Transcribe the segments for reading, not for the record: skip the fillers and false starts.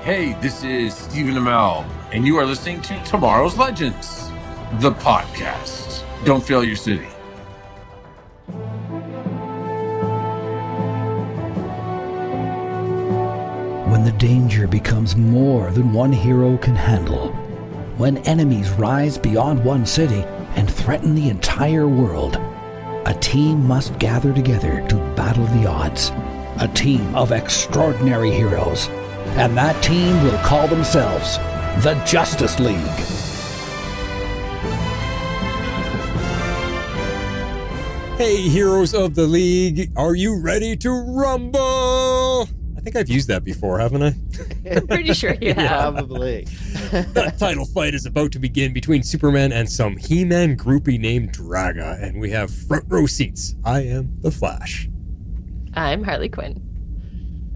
Hey, this is Stephen Amell, and you are listening to Tomorrow's Legends, the podcast. Don't fail your city. When the danger becomes more than one hero can handle, when enemies rise beyond one city and threaten the entire world, a team must gather together to battle the odds. A team of extraordinary heroes. And that team will call themselves the Justice League. Hey, heroes of the League, are you ready to rumble? I think I've used that before, haven't I? I'm pretty sure you have. Probably. That title fight is about to begin between Superman and some He-Man groupie named Draaga, and we have front row seats. I am the Flash. I'm Harley Quinn.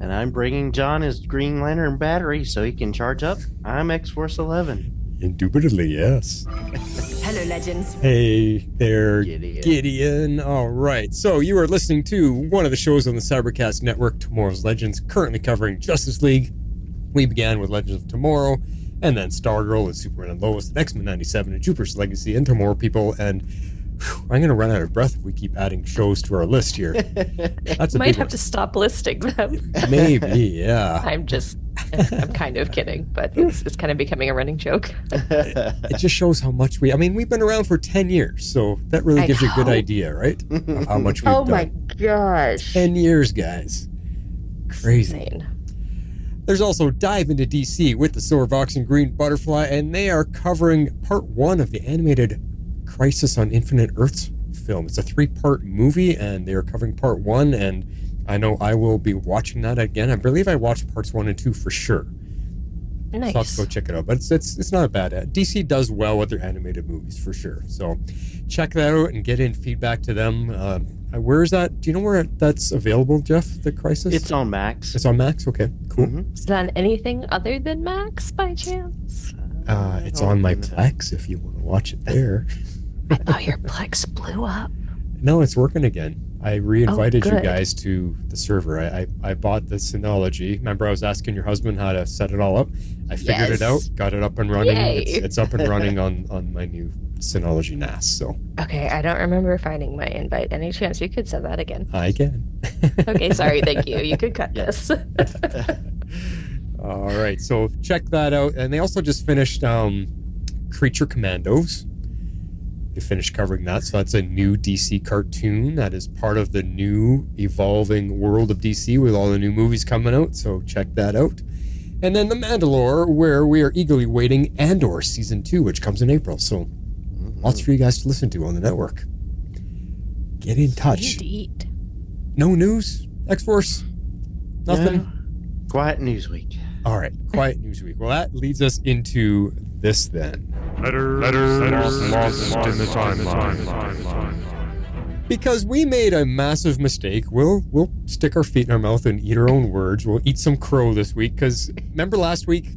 And I'm bringing John his Green Lantern battery so he can charge up. I'm X-Force 11. Indubitably, yes. Hello, legends. Hey there, Gideon. Gideon. All right, so you are listening to one of the shows on the Cybercast Network, Tomorrow's Legends, currently covering Justice League. We began with Legends of Tomorrow, and then Stargirl and Superman and Lois, and X-Men 97, and Jupiter's Legacy, and Tomorrow People, and I'm going to run out of breath if we keep adding shows to our list here. That's a Might big have one. to stop listing them. Maybe, yeah. I'm kind of kidding, but it's kind of becoming a running joke. It just shows how much we've been around for 10 years, so that really gives you a good idea, right? Of how much we've Oh done. my gosh. 10 years, guys. Crazy. Insane. There's also Dive into DC with the Silver Fox and Green Butterfly, and they are covering part 1 of the animated Crisis on Infinite Earths film. It's a 3-part movie, and they are covering part 1, and I know I will be watching that again. I believe I watched parts 1 and 2 for sure. Nice. So I'll have to go check it out. But it's not a bad ad. DC does well with their animated movies for sure. So check that out and get in feedback to them. Where is that? Do you know where that's available, Jeff? The Crisis? It's on Max. It's on Max? Okay, cool. Mm-hmm. Is that anything other than Max by chance? It's on my Plex if you want to watch it there. I thought your Plex blew up. No, it's working again. I re-invited you good. guys to the server. I bought the Synology. Remember I was asking your husband how to set it all up? I figured it out, got it up and running. Yay. It's up and running on my new Synology NAS. So Okay, I don't remember finding my invite. Any chance you could send that again? I can. Okay, sorry, thank you. You could cut this. All right, so check that out. And they also just finished Creature Commandos. They finished covering that, so that's a new DC cartoon that is part of the new evolving world of DC with all the new movies coming out, so check that out. And then The Mandalore, where we are eagerly waiting Andor Season 2, which comes in April, so lots for you guys to listen to on the network. Get in touch. Indeed. No news, X-Force? Nothing? No. Quiet news week. All right, quiet news week. Well, that leads us into this then. Letters lost in the timeline. Because we made a massive mistake, we'll stick our feet in our mouth and eat our own words. We'll eat some crow this week, because remember last week,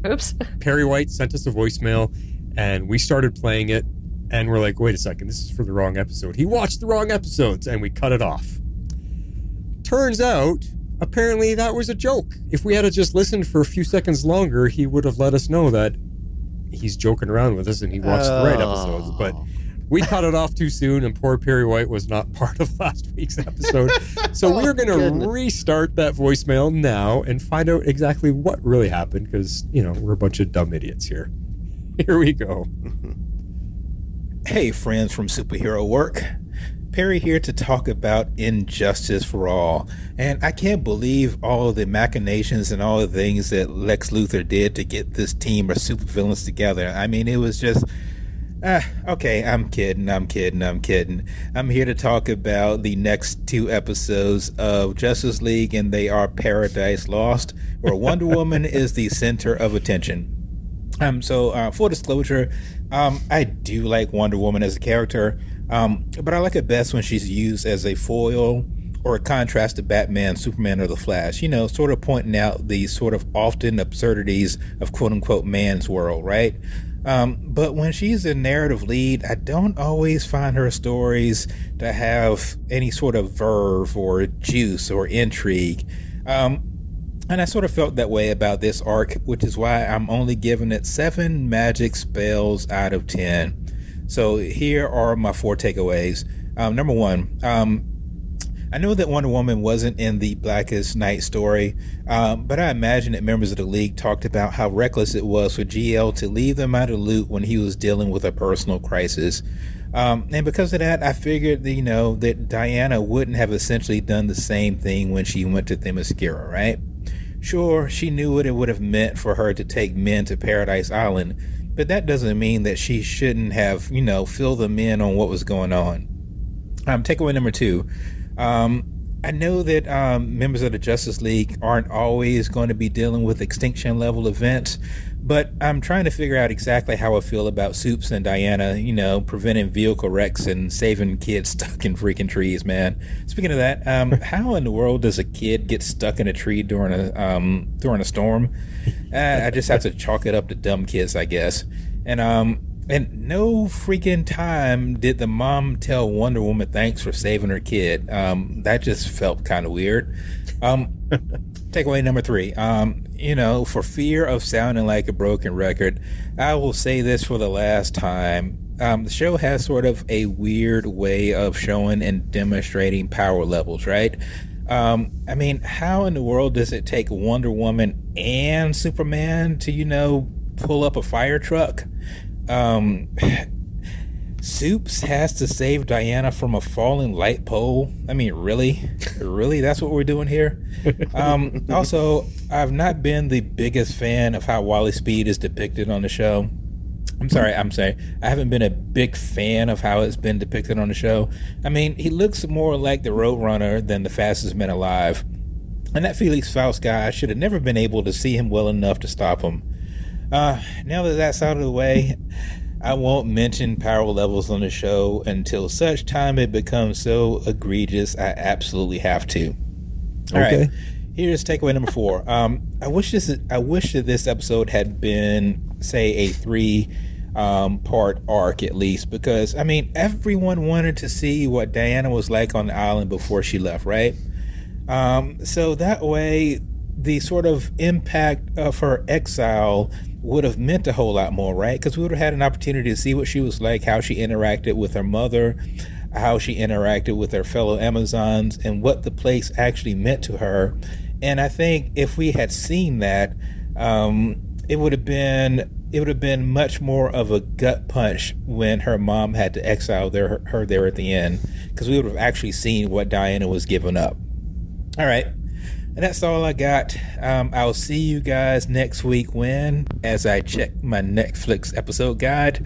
Oops. Perry White sent us a voicemail, and we started playing it, and we're like, wait a second, this is for the wrong episode. He watched the wrong episodes, and we cut it off. Turns out, apparently that was a joke. If we had just listened for a few seconds longer, he would have let us know that he's joking around with us and he watched the right episodes. But we cut it off too soon, and poor Perry White was not part of last week's episode. So we're going to restart that voicemail now and find out exactly what really happened, because, we're a bunch of dumb idiots here. Here we go. Hey, friends from Superhero Work. Perry here to talk about Injustice for All. And I can't believe all of the machinations and all the things that Lex Luthor did to get this team of supervillains together. I mean, it was just... okay, I'm kidding. I'm here to talk about the next 2 episodes of Justice League, and they are Paradise Lost, where Wonder Woman is the center of attention. So full disclosure, I do like Wonder Woman as a character, but I like it best when she's used as a foil or a contrast to Batman, Superman, or the Flash, sort of pointing out the sort of often absurdities of quote-unquote man's world, right? But when she's a narrative lead, I don't always find her stories to have any sort of verve or juice or intrigue. And I sort of felt that way about this arc, which is why I'm only giving it 7 magic spells out of 10. So here are my 4 takeaways. Number 1, I know that Wonder Woman wasn't in the Blackest Night story, but I imagine that members of the League talked about how reckless it was for GL to leave them out of loot when he was dealing with a personal crisis. And because of that, I figured, that Diana wouldn't have essentially done the same thing when she went to Themyscira, right? Sure, she knew what it would have meant for her to take men to Paradise Island, but that doesn't mean that she shouldn't have, filled them in on what was going on. Takeaway number 2. I know that members of the Justice League aren't always going to be dealing with extinction level events, but I'm trying to figure out exactly how I feel about Soups and Diana, preventing vehicle wrecks and saving kids stuck in freaking trees, man. Speaking of that, how in the world does a kid get stuck in a tree during a storm? I just have to chalk it up to dumb kids, I guess. And no freaking time did the mom tell Wonder Woman thanks for saving her kid. That just felt kind of weird. Takeaway number 3. For fear of sounding like a broken record, I will say this for the last time. The show has sort of a weird way of showing and demonstrating power levels, right? How in the world does it take Wonder Woman and Superman to, pull up a fire truck? Soups has to save Diana from a falling light pole. Really? Really? That's what we're doing here? Also, I've not been the biggest fan of how Wally Speed is depicted on the show. I'm sorry. I haven't been a big fan of how it's been depicted on the show. He looks more like the Roadrunner than the fastest man alive. And that Felix Faust guy, I should have never been able to see him well enough to stop him. Now that that's out of the way, I won't mention power levels on the show until such time it becomes so egregious I absolutely have to. All right, here's takeaway number 4. I wish that this episode had been, say, a 3 part arc at least, because everyone wanted to see what Diana was like on the island before she left, right? So that way the sort of impact of her exile would have meant a whole lot more, right? Because we would have had an opportunity to see what she was like, how she interacted with her mother, how she interacted with her fellow Amazons, and what the place actually meant to her. And I think if we had seen that, it would have been much more of a gut punch when her mom had to exile her there at the end, because we would have actually seen what Diana was giving up. All right. And that's all I got. I'll see you guys next week as I check my Netflix episode guide,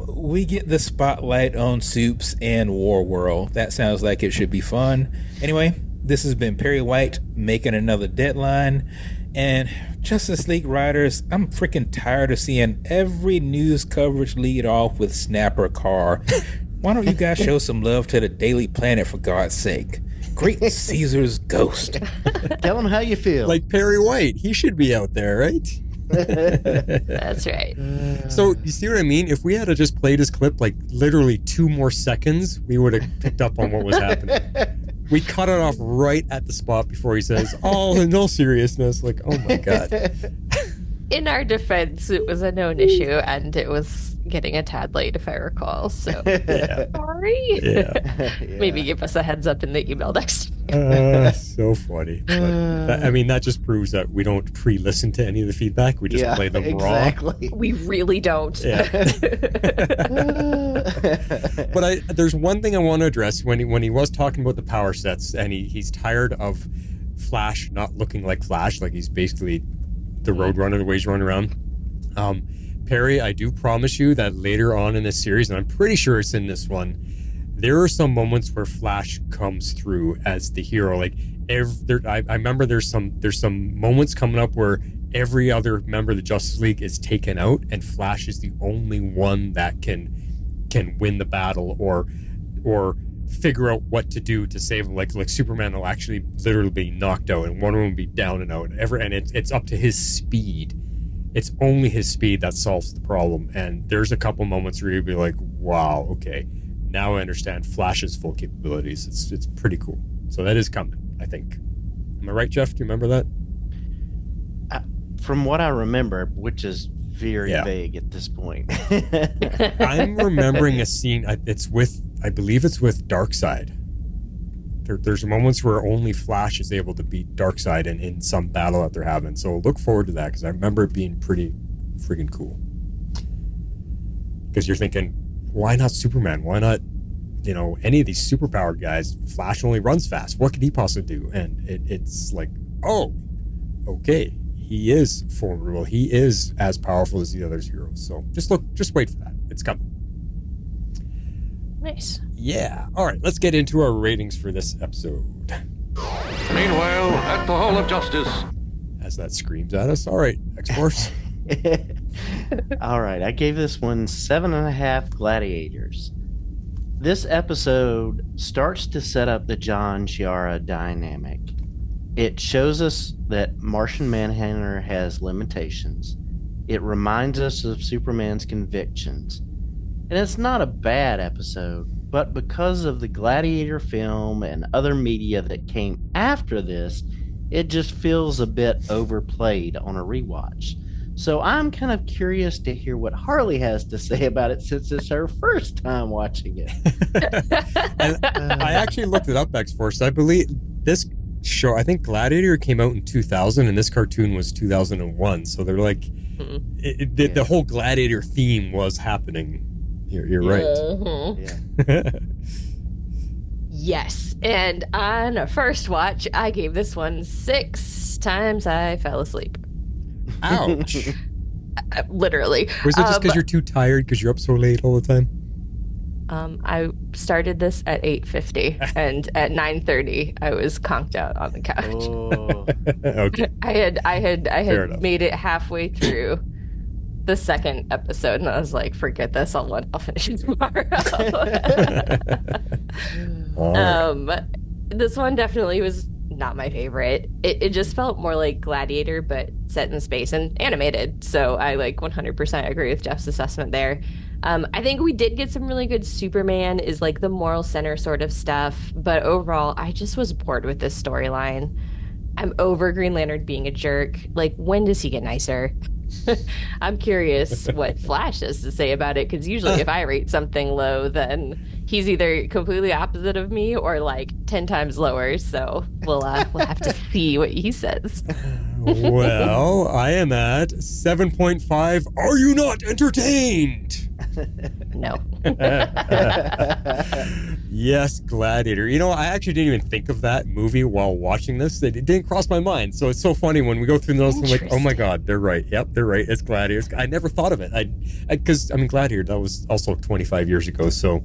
we get the spotlight on Soups and War World. That sounds like it should be fun. Anyway, this has been Perry White making another deadline. And Justice League writers, I'm freaking tired of seeing every news coverage lead off with Snapper Carr. Why don't you guys show some love to the Daily Planet, for God's sake? Great Caesar's ghost. Tell him how you feel. Like Perry White. He should be out there, right? That's right. So, you see what I mean? If we had to just played his clip like literally 2 more seconds, we would have picked up on what was happening. We cut it off right at the spot before he says, in all seriousness, like, oh my God. In our defense, it was a known issue, and it was getting a tad late, if I recall. So, sorry. Yeah. Maybe give us a heads up in the email next time. So funny. But that just proves that we don't pre-listen to any of the feedback. We just play them raw. We really don't. Yeah. But there's one thing I want to address when he was talking about the power sets, and he's tired of Flash not looking like Flash, like he's basically the Roadrunner, the way he's running around. Perry, I do promise you that later on in this series, and I'm pretty sure it's in this one, there are some moments where Flash comes through as the hero. Like I remember there's some moments coming up where every other member of the Justice League is taken out, and Flash is the only one that can win the battle or figure out what to do to save him. Like Superman will actually literally be knocked out, and Wonder Woman will be down and out, and it's up to his speed. It's only his speed that solves the problem. And there's a couple moments where you'd be like, wow, okay, now I understand Flash's full capabilities. It's pretty cool. So that is coming, I think. Am I right, Jeff? Do you remember that? from what I remember, which is very vague at this point. I'm remembering a scene. I believe it's with Darkseid. There's moments where only Flash is able to beat Darkseid in some battle that they're having. So look forward to that, because I remember it being pretty freaking cool. Because you're thinking, why not Superman? Why not, any of these superpowered guys? Flash only runs fast. What could he possibly do? And it's like, oh, okay. He is formidable. He is as powerful as the other heroes. So just wait for that. It's coming. Nice. Yeah. All right, let's get into our ratings for this episode. Meanwhile, at the Hall of Justice. As that screams at us. All right, X-Force. All right, I gave this one 7.5 gladiators. This episode starts to set up the John Chiara dynamic. It shows us that Martian Manhunter has limitations. It reminds us of Superman's convictions. And it's not a bad episode, but because of the Gladiator film and other media that came after this, it just feels a bit overplayed on a rewatch. So I'm kind of curious to hear what Harley has to say about it, since it's her first time watching it. And I actually looked it up, X-Force. I believe this show, I think Gladiator came out in 2000 and this cartoon was 2001. So they're like, the whole Gladiator theme was happening. You're right. Mm-hmm. Yeah. Yes. And on a first watch, I gave this one 6 times I fell asleep. Ouch. Literally. Was it just because you're too tired because you're up so late all the time? I started this at 8:50 and at 9:30 I was conked out on the couch. Oh. Okay. I had enough. made it halfway through the second episode and I was like, forget this, I'll finish it tomorrow. This one definitely was not my favorite. It just felt more like Gladiator, but set in space and animated. So I 100% agree with Jeff's assessment there. I think we did get some really good Superman is the moral center sort of stuff, but overall I just was bored with this storyline. I'm over Green Lantern being a jerk. When does he get nicer? I'm curious what Flash has to say about it, because usually if I rate something low, then he's either completely opposite of me or 10 times lower. So we'll have to see what he says. Well, I am at 7.5. Are you not entertained? No. Yes, Gladiator. I actually didn't even think of that movie while watching this. It didn't cross my mind. So it's so funny when we go through the notes, I'm like, oh my God, they're right. Yep, they're right. It's Gladiator. I never thought of it. Because Gladiator, that was also 25 years ago. So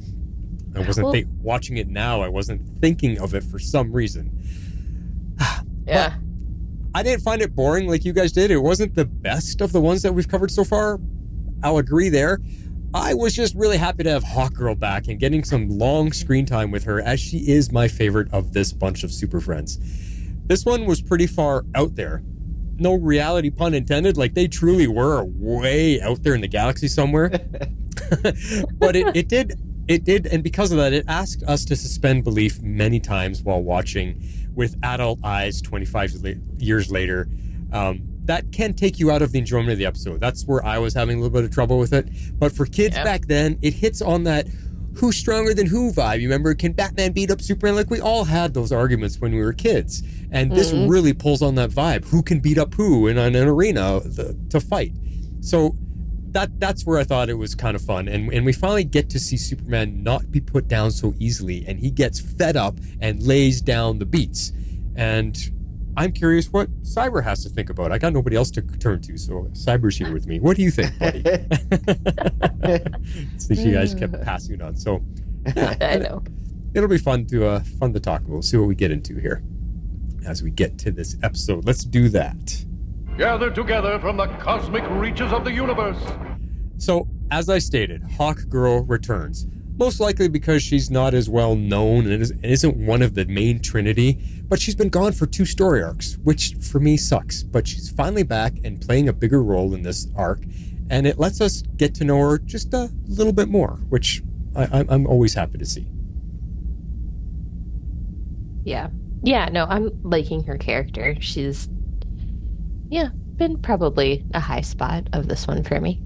I wasn't watching it now. I wasn't thinking of it for some reason. Yeah. But I didn't find it boring like you guys did. It wasn't the best of the ones that we've covered so far. I'll agree there. I was just really happy to have Hawkgirl back and getting some long screen time with her, as she is my favorite of this bunch of Super Friends. This one was pretty far out there. No reality pun intended. They truly were way out there in the galaxy somewhere. But it did, and because of that, it asked us to suspend belief many times while watching with adult eyes 25 years later. That can take you out of the enjoyment of the episode. That's where I was having a little bit of trouble with it. But for kids back then, it hits on that who's stronger than who vibe. You remember, can Batman beat up Superman? We all had those arguments when we were kids. And this really pulls on that vibe. Who can beat up who in an arena to fight? So that's where I thought it was kind of fun. And we finally get to see Superman not be put down so easily. And he gets fed up and lays down the beats. And I'm curious what Cyber has to think about. I got nobody else to turn to, so Cyber's here with me. What do you think, buddy? Since you guys kept passing it on. So yeah, I know. It'll be fun to talk about. We'll see what we get into here as we get to this episode. Let's do that. Gathered together from the cosmic reaches of the universe. So, as I stated, Hawkgirl returns. Most likely because she's not as well known and isn't one of the main trinity, but she's been gone for 2 story arcs, which for me sucks. But she's finally back and playing a bigger role in this arc, and it lets us get to know her just a little bit more, which I'm always happy to see. Yeah. Yeah, no, I'm liking her character. She's been probably a high spot of this one for me.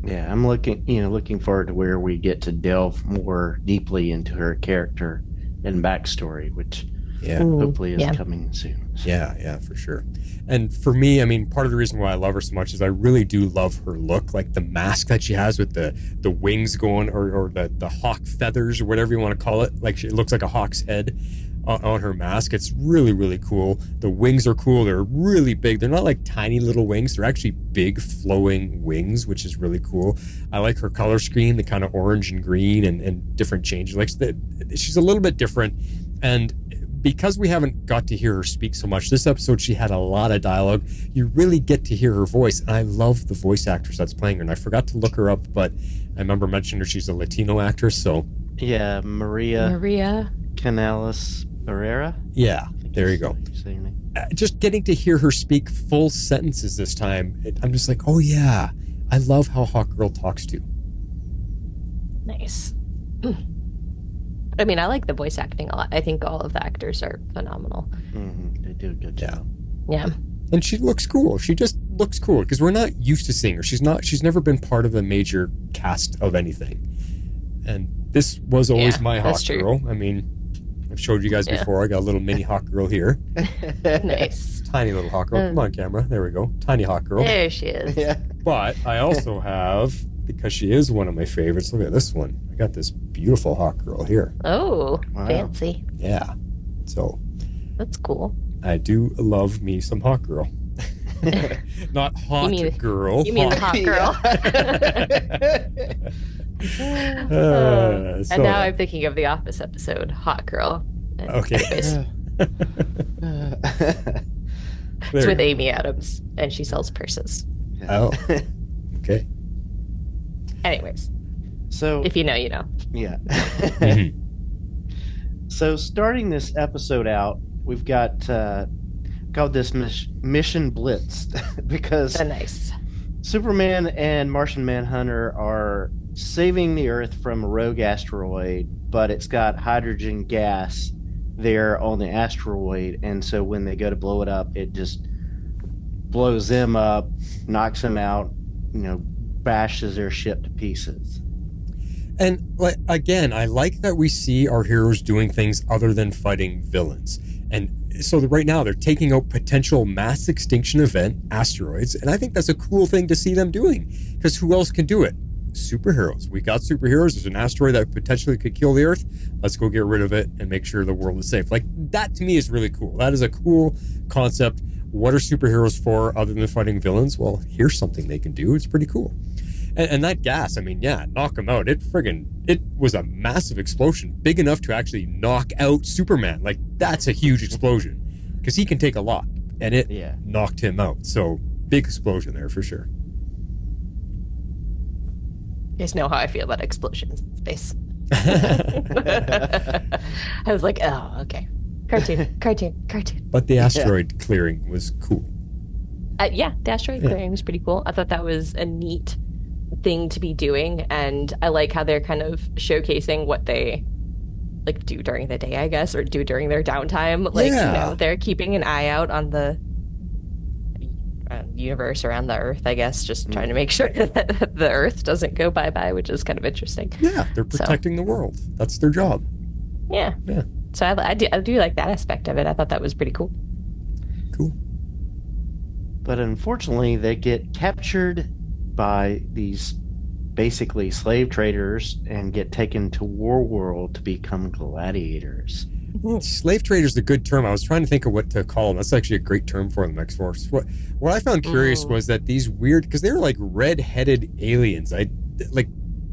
Yeah, I'm looking forward to where we get to delve more deeply into her character and backstory, which hopefully is coming soon. Yeah, for sure. And for me, I mean, part of the reason why I love her so much is I really do love her look, like the mask that she has with the wings going, or the hawk feathers, or whatever you want to call it. Like it looks like a hawk's head on her mask. It's really, really cool. The wings are cool. They're really big. They're not like tiny little wings. They're actually big flowing wings, which is really cool. I like her color scheme, the kind of orange and green and different changes. Like she's a little bit different. And because we haven't got to hear her speak so much, this episode she had a lot of dialogue. You really get to hear her voice, and I love the voice actress that's playing her. And I forgot to look her up, but I remember mentioning her. She's a Latino actress, so yeah, Maria Canales Barrera. Yeah, there you go. Just getting to hear her speak full sentences this time, I'm just like, oh yeah, I love how Hawkgirl talks too. Nice. I mean, I like the voice acting a lot. I think all of the actors are phenomenal. They do a good job. Yeah. And she looks cool. She just looks cool because we're not used to seeing her. She's never been part of a major cast of anything. And this was always my Hawkgirl. I mean, I've showed you guys before. I got a little mini Hawkgirl here. Nice. Tiny little Hawkgirl. Come on, camera. There we go. Tiny Hawkgirl. There she is. Yeah. But I also have, because she is one of my favorites, look at this one. I got this beautiful Hawkgirl here. Oh, wow. Fancy. Yeah. So. That's cool. I do love me some Hawkgirl. Not hot girl. You mean the hot girl? And now I'm thinking of the Office episode, Hot Girl. Okay. It's with Amy Adams, and she sells purses. Oh. Okay. Anyways. So if you know, you know. Yeah. So starting this episode out, we've got called this Mission Blitz because nice. Superman and Martian Manhunter are saving the Earth from a rogue asteroid, but it's got hydrogen gas there on the asteroid, and so when they go to blow it up, it just blows them up, knocks them out, bashes their ship to pieces. And again, I like that we see our heroes doing things other than fighting villains. And so right now they're taking out potential mass extinction event asteroids, and I think that's a cool thing to see them doing, because who else can do it? Superheroes. We got superheroes. There's an asteroid that potentially could kill the Earth. Let's go get rid of it and make sure the world is safe. Like, that to me is really cool. That is a cool concept. What are superheroes for other than fighting villains? Well, here's something they can do. It's pretty cool. And that gas, I mean, yeah, knock them out. It was a massive explosion, big enough to actually knock out Superman. Like, that's a huge explosion, because he can take a lot, and it knocked him out. So, big explosion there for sure. You guys know how I feel about explosions in space. I was like, oh, okay. Cartoon. But the asteroid clearing was cool. The asteroid clearing was pretty cool. I thought that was a neat thing to be doing, and I like how they're kind of showcasing what they do during the day, I guess, or do during their downtime. They're keeping an eye out on the universe around the Earth, I guess, just trying to make sure that the Earth doesn't go bye-bye, which is kind of interesting. Yeah, they're protecting the world. That's their job. Yeah. So I do like that aspect of it. I thought that was pretty cool. Cool. But unfortunately, they get captured by these basically slave traders and get taken to War World to become gladiators. Well, slave traders is a good term. I was trying to think of what to call them. That's actually a great term for them, X-Force. What I found curious was that these weird, because they were like red-headed aliens. They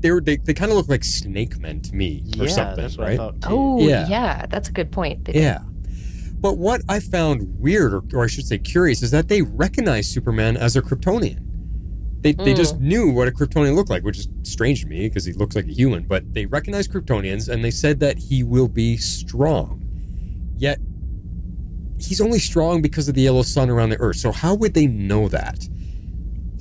kind of look like snake men to me, or something, that's what right? I thought too. Oh, yeah, that's a good point. Yeah. But what I found weird, or I should say curious, is that they recognize Superman as a Kryptonian. They just knew what a Kryptonian looked like, which is strange to me because he looks like a human, but they recognize Kryptonians, and they said that he will be strong. Yet, he's only strong because of the yellow sun around the Earth. So how would they know that?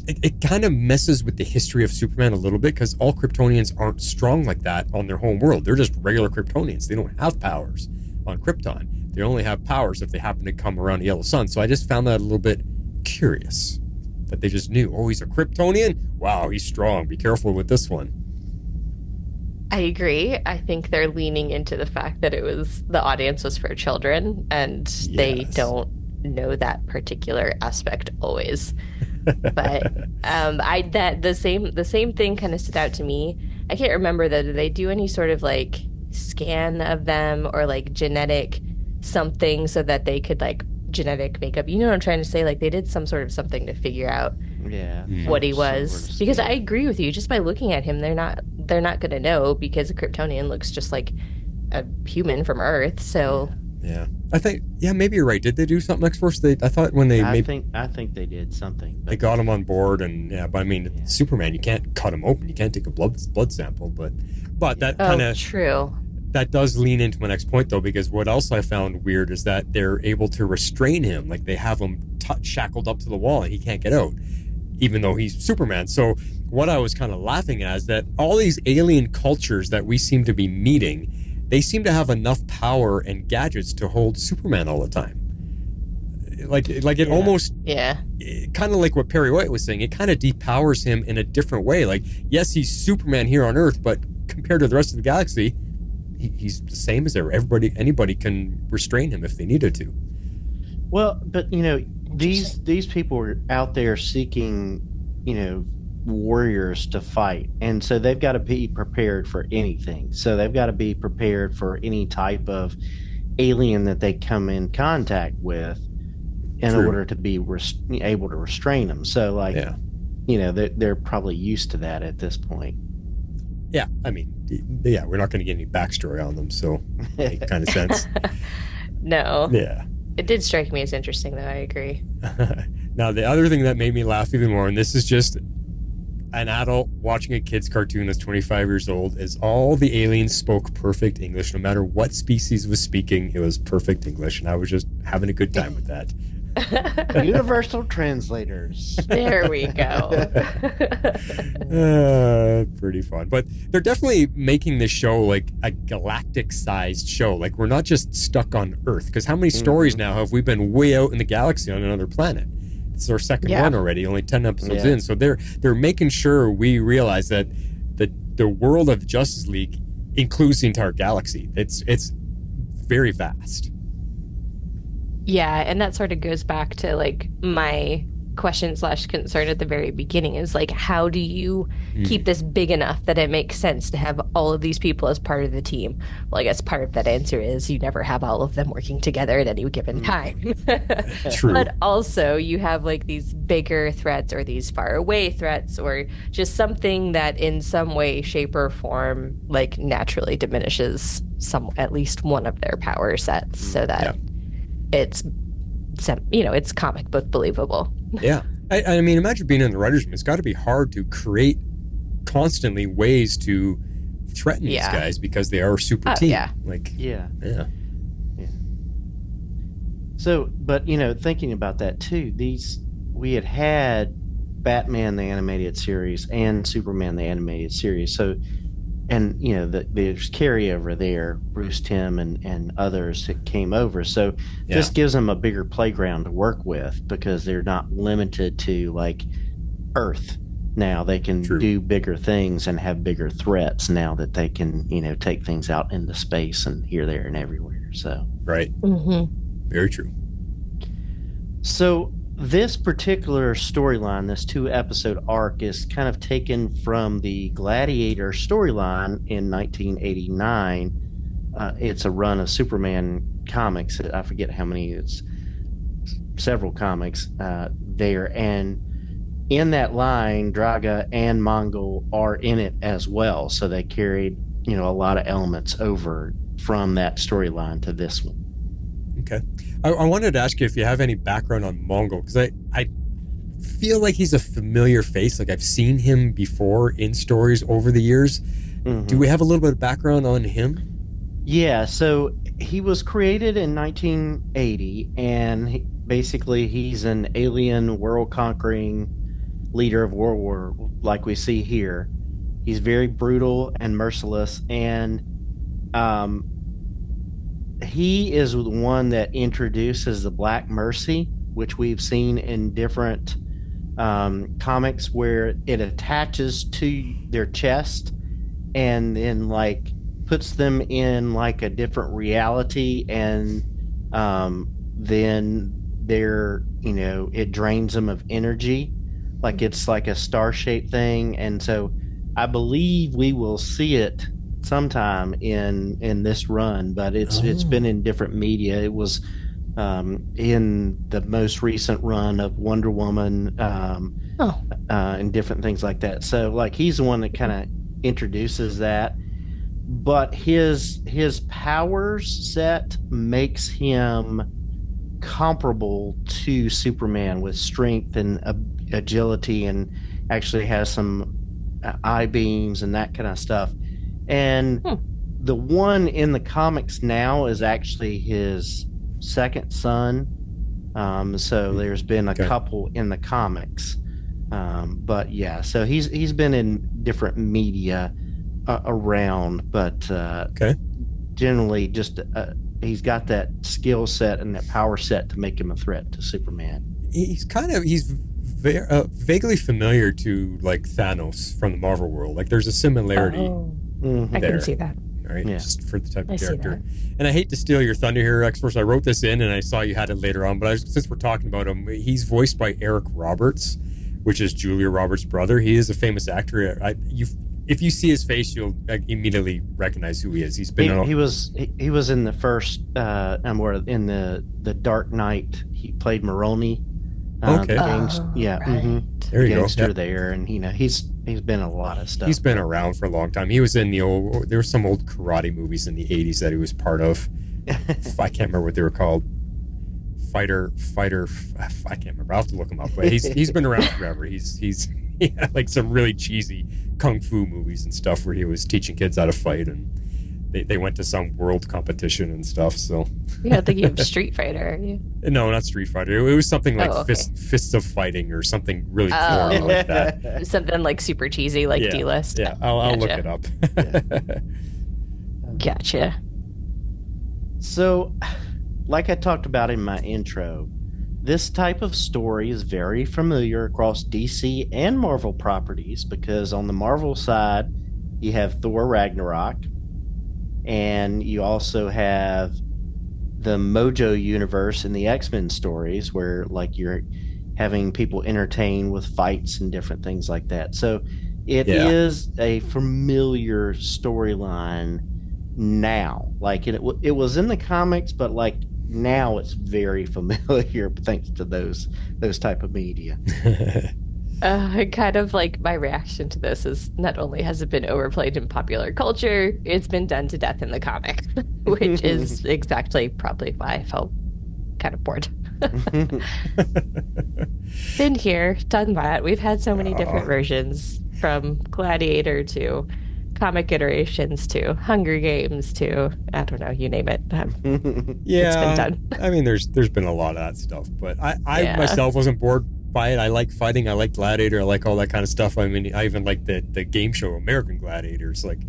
It kind of messes with the history of Superman a little bit, because all Kryptonians aren't strong like that on their home world. They're just regular Kryptonians. They don't have powers on Krypton. They only have powers if they happen to come around the yellow sun. So I just found that a little bit curious that they just knew, oh, he's a Kryptonian? Wow, he's strong. Be careful with this one. I agree. I think they're leaning into the fact that the audience was for children, and they don't know that particular aspect always. But the same thing kind of stood out to me. I can't remember though. Did they do any sort of like scan of them or like genetic something so that they could like genetic makeup? You know what I'm trying to say? Like they did some sort of something to figure out what he was. Because I agree with you. Just by looking at him, they're not going to know, because a Kryptonian looks just like a human from Earth. So yeah. I think, maybe you're right. Did they do something X-Force? I thought when they I think they did something. They got him on board, and but I mean, Superman, you can't cut him open. You can't take a blood sample, but that kind of true. That does lean into my next point, though, because what else I found weird is that they're able to restrain him. Like they have him shackled up to the wall, and he can't get out, even though he's Superman. So what I was kind of laughing at is that all these alien cultures that we seem to be meeting, they seem to have enough power and gadgets to hold Superman all the time. Like it almost, kind of like what Perry White was saying, it kind of depowers him in a different way. Like, yes, he's Superman here on Earth, but compared to the rest of the galaxy, he's the same as anybody can restrain him if they needed to. Well, but these people are out there seeking, warriors to fight, and so they've got to be prepared for anything. So they've got to be prepared for any type of alien that they come in contact with in order to be able to restrain them. So they're probably used to that at this point. Yeah, I mean, we're not going to get any backstory on them, so it makes kind of sense. No. Yeah. It did strike me as interesting, though. I agree. Now, the other thing that made me laugh even more, and this is just an adult watching a kid's cartoon that's 25 years old, is all the aliens spoke perfect English. No matter what species was speaking, it was perfect English, and I was just having a good time with that. Universal translators. There we go. Pretty fun. But they're definitely making this show like a galactic-sized show. Like, we're not just stuck on Earth. Because how many stories now have we been way out in the galaxy on another planet? It's our second one already, only 10 episodes in. So they're making sure we realize that the world of the Justice League includes the entire galaxy. It's very vast. Yeah, and that sort of goes back to like my question/concern at the very beginning is like, how do you keep this big enough that it makes sense to have all of these people as part of the team? Well, I guess part of that answer is you never have all of them working together at any given time. True. But also you have like these bigger threats or these far away threats or just something that in some way, shape, or form like naturally diminishes at least one of their power sets so that it's comic book believable. Yeah. I mean, imagine being in the writer's room. It's got to be hard to create constantly ways to threaten these guys because they are a super team. Yeah. So, but, thinking about that too, we had Batman the animated series and Superman the animated series. So, and, there's carryover there, Bruce Timm and others that came over. So this gives them a bigger playground to work with because they're not limited to, like, Earth. Now they can do bigger things and have bigger threats now that they can, take things out into space and here, there, and everywhere. So Right. Mm-hmm. Very true. So this particular storyline, this 2-episode arc, is kind of taken from the Gladiator storyline in 1989. It's a run of Superman comics. I forget how many. It's several comics there. And in that line, Draaga and Mongul are in it as well. So they carried, a lot of elements over from that storyline to this one. Okay. I wanted to ask you if you have any background on Mongul, because I feel like he's a familiar face. Like I've seen him before in stories over the years. Mm-hmm. Do we have a little bit of background on him? Yeah, so he was created in 1980, and basically he's an alien world-conquering leader of World War, like we see here. He's very brutal and merciless, and he is the one that introduces the Black Mercy which we've seen in different comics, where it attaches to their chest and then like puts them in like a different reality, and then they're, it drains them of energy, like it's like a star-shaped thing. And so I believe we will see it sometime in this run, but it's been in different media. It was in the most recent run of Wonder Woman, and different things like that. So like he's the one that kind of introduces that, but his powers set makes him comparable to Superman with strength and agility, and actually has some eye beams and that kind of stuff. And the one in the comics now is actually his second son. So there's been a couple in the comics. But yeah, so he's been in different media around, but generally just he's got that skill set and that power set to make him a threat to Superman. He's vaguely familiar to like Thanos from the Marvel world. Like there's a similarity. I can see that. Right, Yeah. just for the type of character. And I hate to steal your thunder here, X-Force. I wrote this in and I saw you had it later on, but since we're talking about him, he's voiced by Eric Roberts, which is Julia Roberts' brother. He is a famous actor. If you see his face, you'll immediately recognize who he is. He was in the first in the Dark Knight. He played Maroni. Okay. Right. There you go. Gangster there, and he's been in a lot of stuff. He's been around for a long time. He was in there were some old karate movies in the 80s that he was part of. I can't remember what they were called. Fighter. I can't remember. I'll have to look him up. But he's been around forever. He's like some really cheesy kung fu movies and stuff where he was teaching kids how to fight, and they went to some world competition and stuff. So Yeah, I think you have Street Fighter. no, not Street Fighter. It was something like Fists of Fighting or something really corny like that. Something like super cheesy, like D-list. Yeah, I'll look it up. Gotcha. So, like I talked about in my intro, this type of story is very familiar across DC and Marvel properties, because on the Marvel side, you have Thor Ragnarok, and you also have the Mojo universe in the X-Men stories, where like you're having people entertain with fights and different things like that. So it is a familiar storyline now. Like it was in the comics, but like now it's very familiar thanks to those type of media. Kind of like my reaction to this is, not only has it been overplayed in popular culture, it's been done to death in the comics, which is exactly probably why I felt kind of bored. Been here, done that. We've had so many different versions, from Gladiator to comic iterations to Hunger Games to, I don't know, you name it. It's been done. I mean, there's been a lot of that stuff, but I myself wasn't bored by it. I like fighting. I like Gladiator. I like all that kind of stuff. I mean, I even like the game show American Gladiators. Like,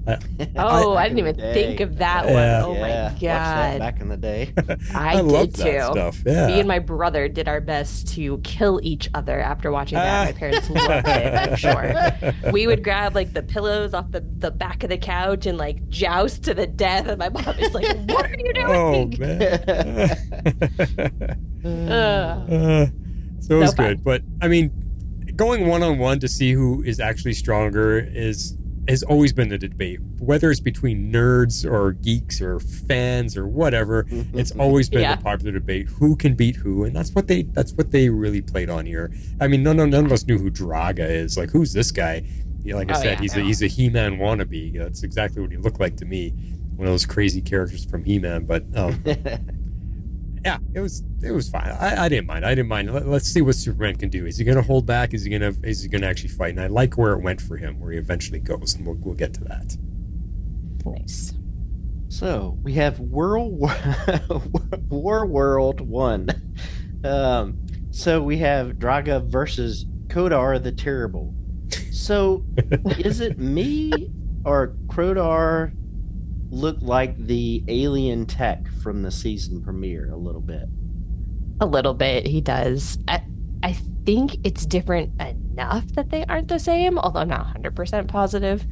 I didn't even think of that one. Oh my god! Watched that back in the day. I did too. That stuff. Yeah. Me and my brother did our best to kill each other after watching that. My parents loved it, I'm sure. We would grab like the pillows off the back of the couch and like joust to the death, and my mom is like, "What are you doing?" Oh man. So it was good, but I mean, going one-on-one to see who is actually stronger has always been the debate. Whether it's between nerds or geeks or fans or whatever, it's always been the popular debate: who can beat who, and that's what they really played on here. I mean, none of us knew who Draaga is. Like, who's this guy? Like I said, he's a He-Man wannabe. That's exactly what he looked like to me. One of those crazy characters from He-Man, but. Yeah, it was fine. I didn't mind. Let's see what Superman can do. Is he going to hold back? Is he going to actually fight? And I like where it went for him, where he eventually goes, and we'll get to that. Nice. So we have War World 1. So we have Draaga versus Kodar the Terrible. So is it me or Kodar look like the alien tech from the season premiere a little bit? A little bit, he does. I think it's different enough that they aren't the same, although I'm not 100% positive.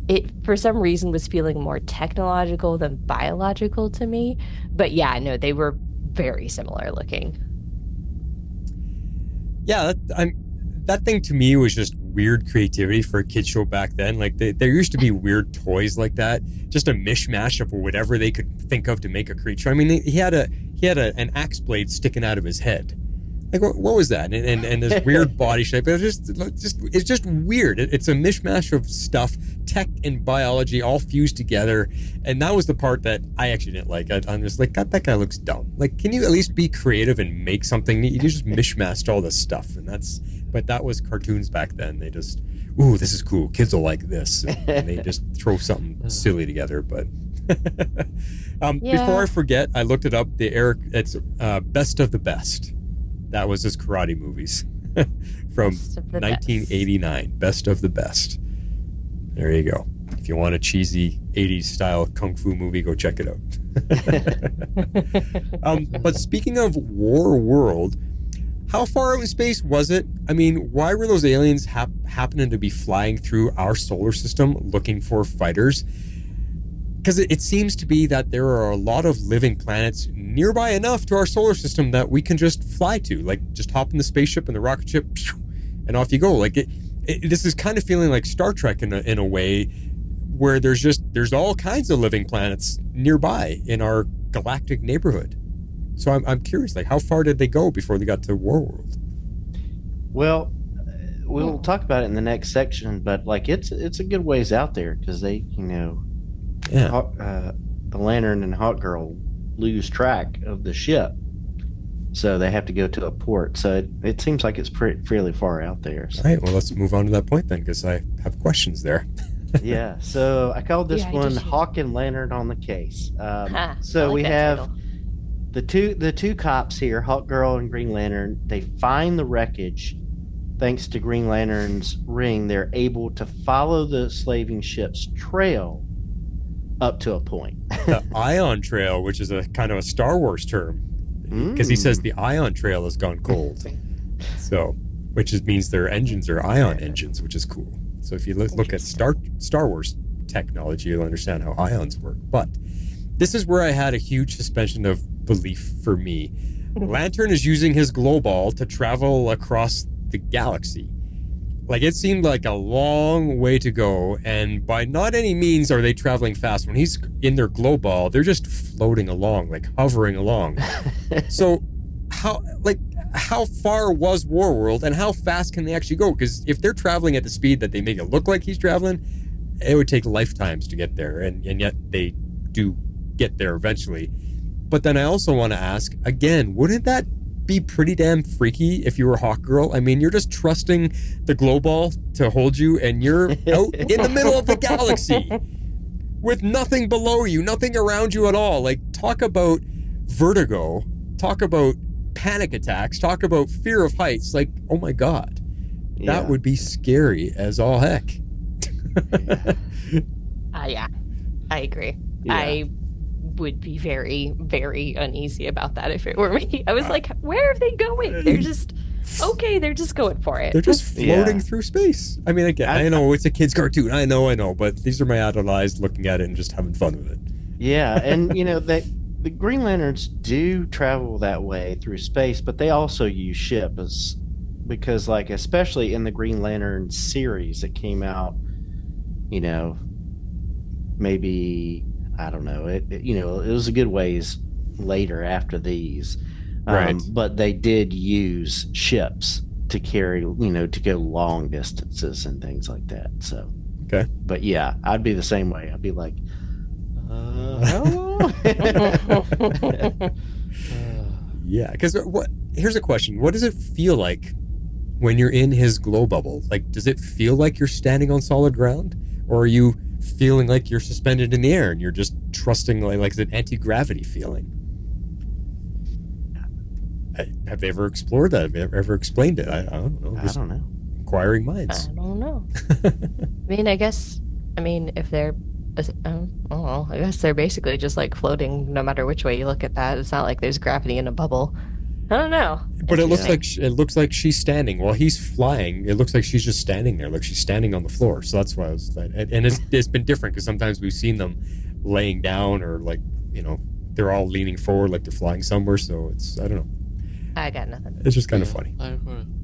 It, for some reason, was feeling more technological than biological to me. But yeah, no, they were very similar looking. Yeah, that thing to me was just weird creativity for a kid show back then. Like there used to be weird toys like that, just a mishmash of whatever they could think of to make a creature. I mean, he had an axe blade sticking out of his head. Like what was that? And this weird body shape. It's just weird. It's a mishmash of stuff, tech and biology all fused together. And that was the part that I actually didn't like. I'm just like, God, that guy looks dumb. Like, can you at least be creative and make something neat? You just mishmashed all this stuff, but that was cartoons back then. They just, ooh, this is cool. Kids will like this, and they just throw something silly together. But before I forget, I looked it up. It's Best of the Best. That was his karate movies from 1989. Best of the Best. There you go. If you want a cheesy 80s style kung fu movie, go check it out. But speaking of War World, how far out in space was it? I mean, why were those aliens happening to be flying through our solar system looking for fighters? Because it seems to be that there are a lot of living planets nearby enough to our solar system that we can just fly to. Like, just hop in the spaceship and the rocket ship, and off you go. Like, this is kind of feeling like Star Trek in a way, where there's all kinds of living planets nearby in our galactic neighborhood. So I'm curious, like, how far did they go before they got to Warworld? Well, we'll talk about it in the next section, but like it's a good ways out there because they, the Lantern and Hawk Girl lose track of the ship, so they have to go to a port. So it seems like it's fairly far out there. So. All right, well, let's move on to that point then, because I have questions there. Yeah, so I called this one Hawk and Lantern on the Case. So we have title. the two cops here, Hawk Girl and Green Lantern. They find the wreckage. Thanks to Green Lantern's ring, they're able to follow the slaving ship's trail up to a point. The Ion Trail, which is a kind of a Star Wars term, because he says the Ion Trail has gone cold. So, means their engines are ion engines, which is cool. So if you look at Star Wars technology, you'll understand how ions work. But this is where I had a huge suspension of belief for me. Lantern is using his glow ball to travel across the galaxy. Like, it seemed like a long way to go, and by not any means are they traveling fast. When he's in their glow ball, they're just floating along, like hovering along. So how far was Warworld, and how fast can they actually go? Because if they're traveling at the speed that they make it look like he's traveling, it would take lifetimes to get there, and yet they do get there eventually. But then I also want to ask, again, wouldn't that be pretty damn freaky if you were Hawk Girl? I mean, you're just trusting the glow ball to hold you, and you're out in the middle of the galaxy with nothing below you, nothing around you at all. Like, talk about vertigo, talk about panic attacks, talk about fear of heights. Like, oh my God, that would be scary as all heck. Yeah, I agree. Yeah. I would be very, very uneasy about that if it were me. I was like, where are they going? They're just going for it. They're just floating through space. I mean, again, I know it's a kid's cartoon. I know, but these are my adult eyes looking at it and just having fun with it. Yeah, and the Green Lanterns do travel that way through space, but they also use ships because, like, especially in the Green Lantern series that came out, maybe, I don't know, it was a good ways later after these, right? But they did use ships to carry, to go long distances and things like that. So, okay, but yeah, I'd be the same way. I'd be like, yeah, because here's a question: what does it feel like when you're in his glow bubble? Like, does it feel like you're standing on solid ground, or are you feeling like you're suspended in the air and you're just trusting, like it's an anti-gravity feeling? Have they ever explored that? Have they ever explained it? I don't know. I don't know. Inquiring minds. I don't know. If they're, I guess they're basically just like floating no matter which way you look at that. It's not like there's gravity in a bubble. I don't know. But it looks like she's standing while he's flying. It looks like she's just standing there, like she's standing on the floor. So that's why I was like, and it's been different because sometimes we've seen them laying down or like, you know, they're all leaning forward like they're flying somewhere. So it's, I don't know. I got nothing. It's just kind of funny. I'm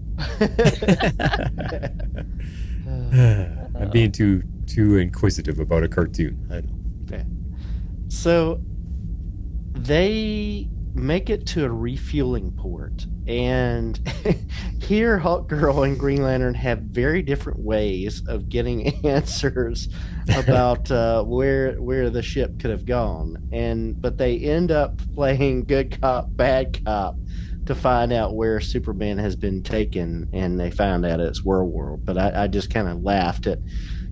being too inquisitive about a cartoon. I know. Okay. So they make it to a refueling port, and here Hawkgirl and Green Lantern have very different ways of getting answers about where the ship could have gone, but they end up playing good cop, bad cop to find out where Superman has been taken, and they found out it's World. But I just kind of laughed at,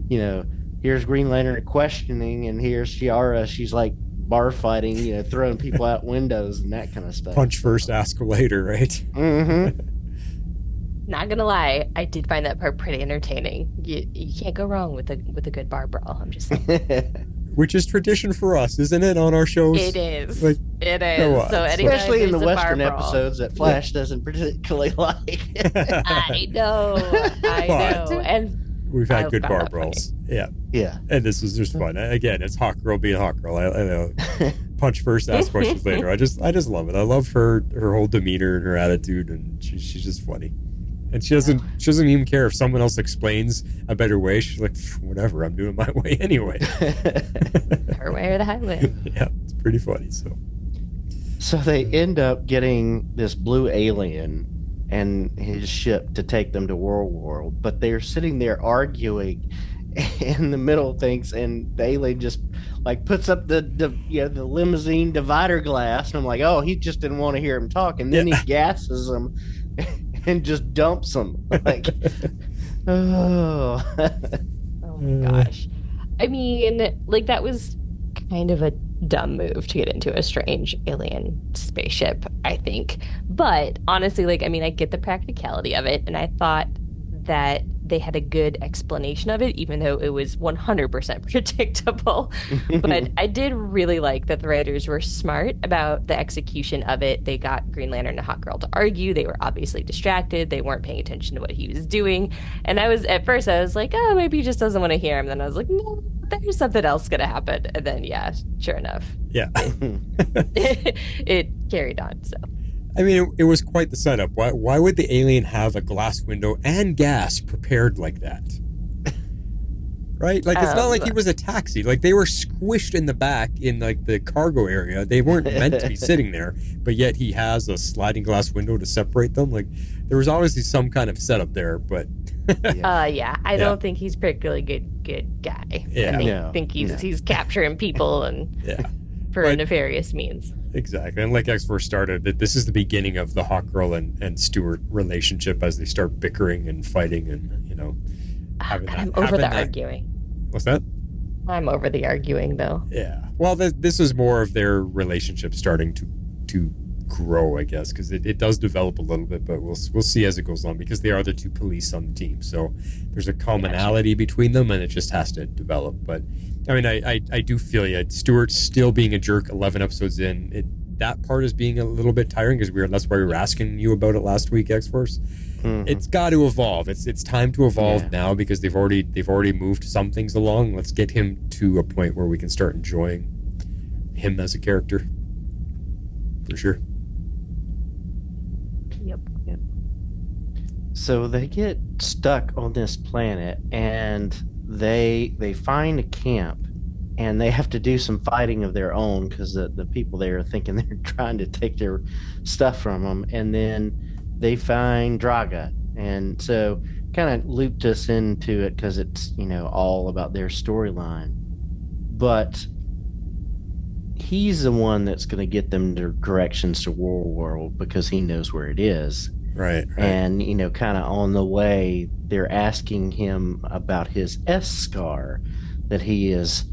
you know, here's Green Lantern questioning, and here's Shiara. She's like bar fighting, you know, throwing people out windows and that kind of stuff. Punch first, ask later, right? Mm-hmm. Not gonna lie, I did find that part pretty entertaining. You can't go wrong with a good bar brawl. I'm just saying. Which is tradition for us, isn't it, on our shows? It is. Like, it is. So especially in the there's a Western bar brawl. episodes that Flash doesn't particularly like. I know. And we've had I good found bar that brawls. funny. Yeah. And this was just fun. Again, it's Hawkgirl being Hawkgirl. I know. Punch first, ask questions later. I just love it. I love her whole demeanor and her attitude, and she's just funny. And she doesn't even care if someone else explains a better way. She's like, whatever, I'm doing my way anyway. Her way or the highway. Yeah, it's pretty funny. So they end up getting this blue alien and his ship to take them to World, but they're sitting there arguing in the middle of things, and the alien just like puts up the limousine divider glass, and I'm like, oh, he just didn't want to hear him talk, and then he gasses them and just dumps them. Like, oh. Oh my gosh. I mean, like, that was kind of a dumb move to get into a strange alien spaceship, I think. But honestly, like, I mean, I get the practicality of it, and I thought that they had a good explanation of it, even though it was 100% predictable. But I did really like that the writers were smart about the execution of it. They got Green Lantern and Hawkgirl to argue. They were obviously distracted. They weren't paying attention to what he was doing. And at first I was like, oh, maybe he just doesn't want to hear him. Then I was like, no, there's something else going to happen. And then, yeah, sure enough. Yeah. It carried on, so. I mean, it was quite the setup. Why would the alien have a glass window and gas prepared like that? Right? Like, it's not like he was a taxi. Like, they were squished in the back in, like, the cargo area. They weren't meant to be sitting there, but yet he has a sliding glass window to separate them. Like, there was obviously some kind of setup there, but... I don't think he's particularly good guy. Yeah. I think he's capturing people and for nefarious means. Exactly. And like X-Force started, this is the beginning of the Hawkgirl and Stewart relationship as they start bickering and fighting and, you know, I'm over the arguing. What's that? I'm over the arguing, though. Yeah. Well, this is more of their relationship starting to grow, I guess, because it does develop a little bit, but we'll see as it goes on, because they are the two police on the team. So there's a commonality between them, and it just has to develop. But I mean, I do feel you. Stewart's still being a jerk 11 episodes in. That part is being a little bit tiring, because that's why we were asking you about it last week, X-Force. Mm-hmm. It's got to evolve. It's time to evolve now, because they've already moved some things along. Let's get him to a point where we can start enjoying him as a character. For sure. Yep. So they get stuck on this planet, and they find a camp, and they have to do some fighting of their own, because the people there are thinking they're trying to take their stuff from them. And then they find Draaga, and so kind of looped us into it, because it's, you know, all about their storyline. But he's the one that's going to get them to directions to World, because he knows where it is. Right. And, you know, kind of on the way, they're asking him about his S scar, that he is,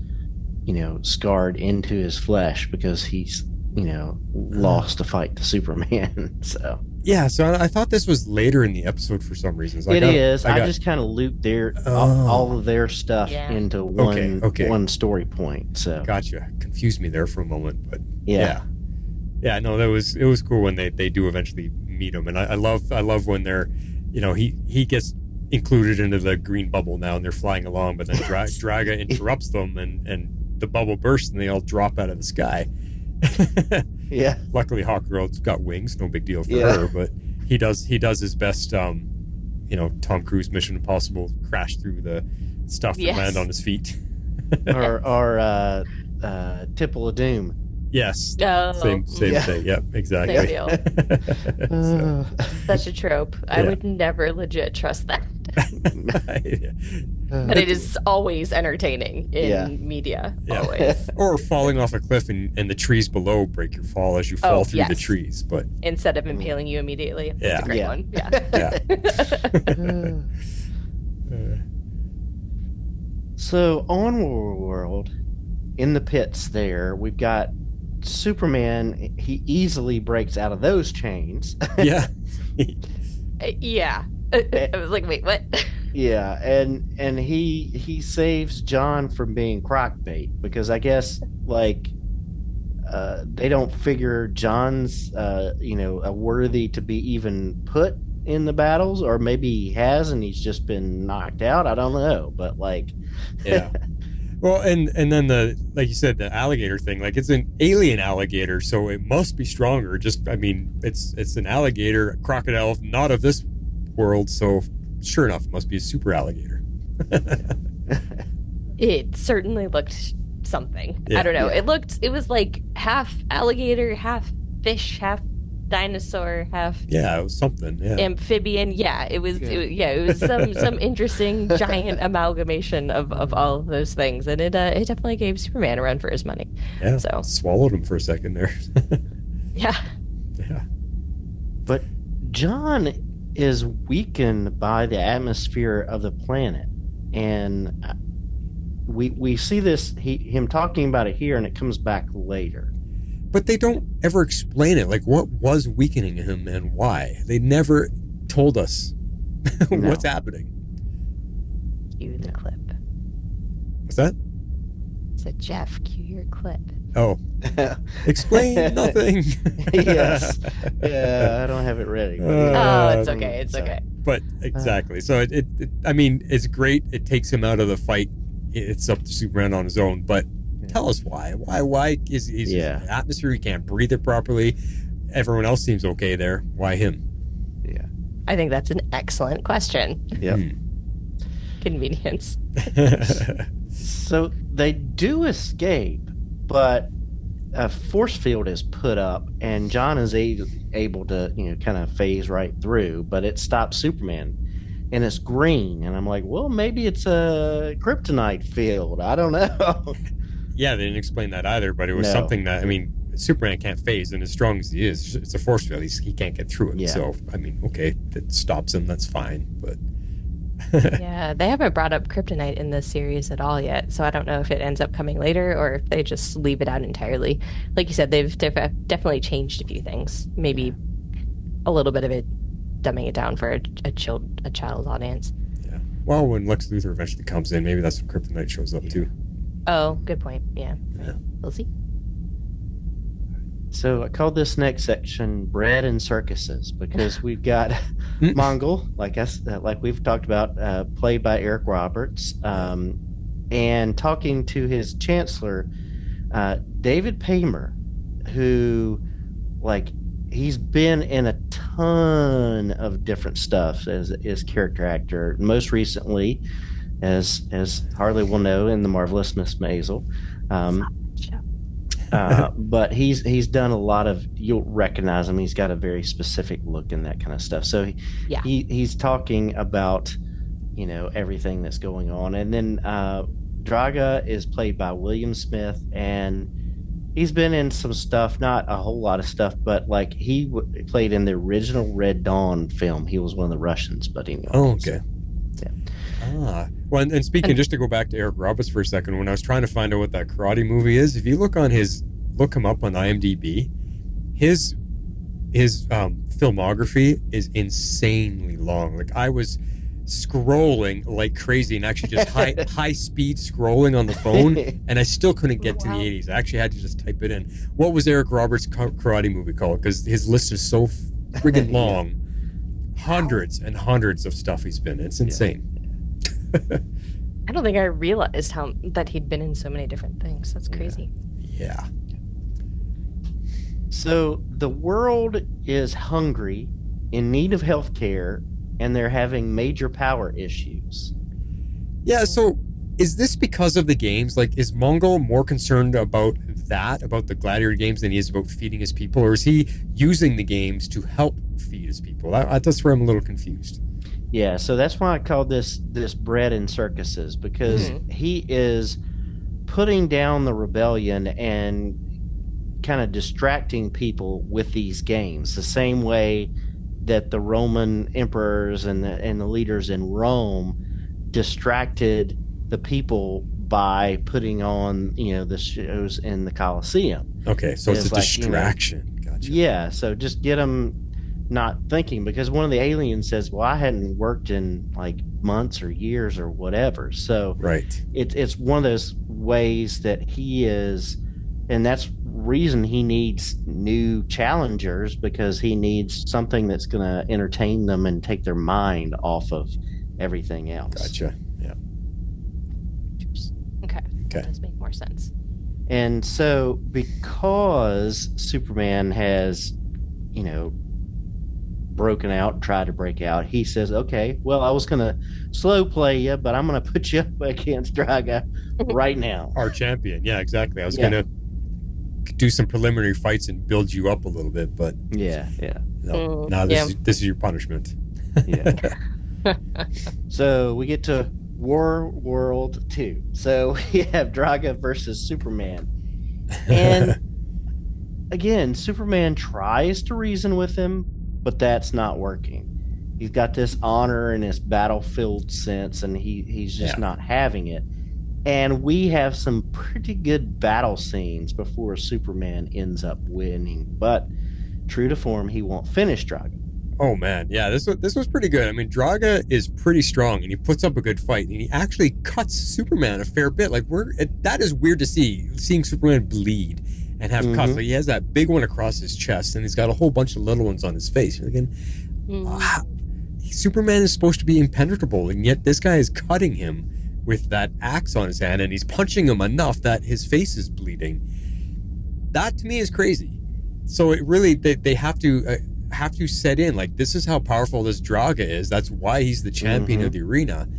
you know, scarred into his flesh because he's, you know, lost a fight to Superman. So yeah, so I thought this was later in the episode for some reasons. I just kind of looped all of their stuff into one story point. So gotcha. Confused me there for a moment, but yeah. Yeah, no, it was cool when they do eventually meet him, and I love when they're, he gets included into the green bubble now, and they're flying along, but then Draaga interrupts them, and the bubble bursts, and they all drop out of the sky. Yeah. Luckily, Hawkgirl's got wings, no big deal for her, but he does his best. Tom Cruise Mission Impossible crash through the stuff and land on his feet. or Tipple of Doom. Yes. Oh. Same thing. Yep, exactly. Same deal. Such a trope. I would never legit trust that. But it is always entertaining in media. Yeah. Always. Or falling off a cliff and the trees below break your fall as you fall through the trees. But instead of impaling you immediately. That's a great one. Yeah. So on World, in the pits there, we've got Superman. He easily breaks out of those chains. Yeah. Yeah. I was like, wait, what? Yeah, and he saves John from being crock bait, because I guess they don't figure John's worthy to be even put in the battles, or maybe he has and he's just been knocked out. I don't know, but yeah. Well, and then like you said, the alligator thing, it's an alien alligator, so it must be stronger. It's an alligator, a crocodile, not of this world, so sure enough, it must be a super alligator. It certainly looked something. Yeah. I don't know. It was like half alligator, half fish, half dinosaur, half it was something. Yeah, amphibian. Yeah, it was some interesting giant amalgamation of all of those things, and it definitely gave Superman a run for his money. Yeah, so swallowed him for a second there. Yeah. But John is weakened by the atmosphere of the planet, and we see this him talking about it here, and it comes back later. But they don't ever explain it. What was weakening him and why? They never told us what's happening. Cue the clip. What's that? So Jeff, cue your clip. Oh, explain nothing. Yes. Yeah, I don't have it ready. It's okay. It's okay. But exactly. So it's great. It takes him out of the fight. It's up to Superman on his own. But tell us why. Why is his atmosphere? He can't breathe it properly. Everyone else seems okay there. Why him? Yeah. I think that's an excellent question. Yep. Convenience. So they do escape, but a force field is put up, and John is able to, kind of phase right through, but it stops Superman, and it's green, and I'm like, well, maybe it's a kryptonite field. I don't know. Yeah, they didn't explain that either, but it was something that, Superman can't phase, and as strong as he is, it's a force field. He can't get through it. Yeah. So, okay, it stops him. That's fine, but... Yeah, they haven't brought up kryptonite in this series at all yet, so I don't know if it ends up coming later or if they just leave it out entirely. Like you said, they've definitely changed a few things. Maybe a little bit of it, dumbing it down for a child's audience. Yeah. Well, when Lex Luthor eventually comes in, maybe that's when kryptonite shows up too. Oh, good point. Yeah. We'll see. So I called this next section "Bread and Circuses" because we've got Mongul, like we've talked about, played by Eric Roberts, and talking to his chancellor, David Paymer, who, he's been in a ton of different stuff as character actor. Most recently, as Harley will know, in The Marvelous Miss Maisel. But he's done a lot of, you'll recognize him. He's got a very specific look and that kind of stuff. So he's talking about, everything that's going on. And then Draaga is played by William Smith, and he's been in some stuff, not a whole lot of stuff, but he played in the original Red Dawn film. He was one of the Russians, but anyway. Oh, okay. Well, and speaking, just to go back to Eric Roberts for a second, when I was trying to find out what that karate movie is, if you look him up on IMDb, his filmography is insanely long. I was scrolling like crazy and actually just high speed scrolling on the phone, and I still couldn't get to the 80s. I actually had to just type it in. What was Eric Roberts' karate movie called? Because his list is so friggin' long. Hundreds and hundreds of stuff he's been in. It's insane. I don't think I realized that he'd been in so many different things. That's crazy. Yeah. So the world is hungry, in need of health care, and they're having major power issues. Yeah, so is this because of the games? Like, is Mongul more concerned about the gladiator games, than he is about feeding his people? Or is he using the games to help feed his people? That's where I'm a little confused. Yeah, so that's why I call this bread and circuses, because he is putting down the rebellion and kind of distracting people with these games, the same way that the Roman emperors and the leaders in Rome distracted the people by putting on, the shows in the Colosseum. Okay, so it's a distraction. Gotcha. Yeah, so just get them not thinking, because one of the aliens says, well, I hadn't worked in like months or years or whatever. So right, it's one of those ways that he is, and that's reason he needs new challengers, because he needs something that's going to entertain them and take their mind off of everything else. Gotcha. Yeah. Okay. That does make more sense. And so because Superman has, broken out and tried to break out, he says, okay, well, I was going to slow play you, but I'm going to put you up against Draaga right now. Our champion. Yeah, exactly. I was going to do some preliminary fights and build you up a little bit, but this is your punishment. Yeah. So we get to War World 2. So we have Draaga versus Superman. And again, Superman tries to reason with him, but that's not working. He's got this honor and this battlefield sense, and he's just not having it. And we have some pretty good battle scenes before Superman ends up winning. But true to form, he won't finish Draaga. Oh, man. Yeah, this was pretty good. I mean, Draaga is pretty strong, and he puts up a good fight, and he actually cuts Superman a fair bit. Like, that is weird to seeing Superman bleed and have cuts. Like, he has that big one across his chest, and he's got a whole bunch of little ones on his face. You're thinking, Superman is supposed to be impenetrable, and yet this guy is cutting him with that axe on his hand, and he's punching him enough that his face is bleeding. That to me is crazy. So it really, they have to set in, like, this is how powerful this Draaga is. That's why he's the champion of the arena.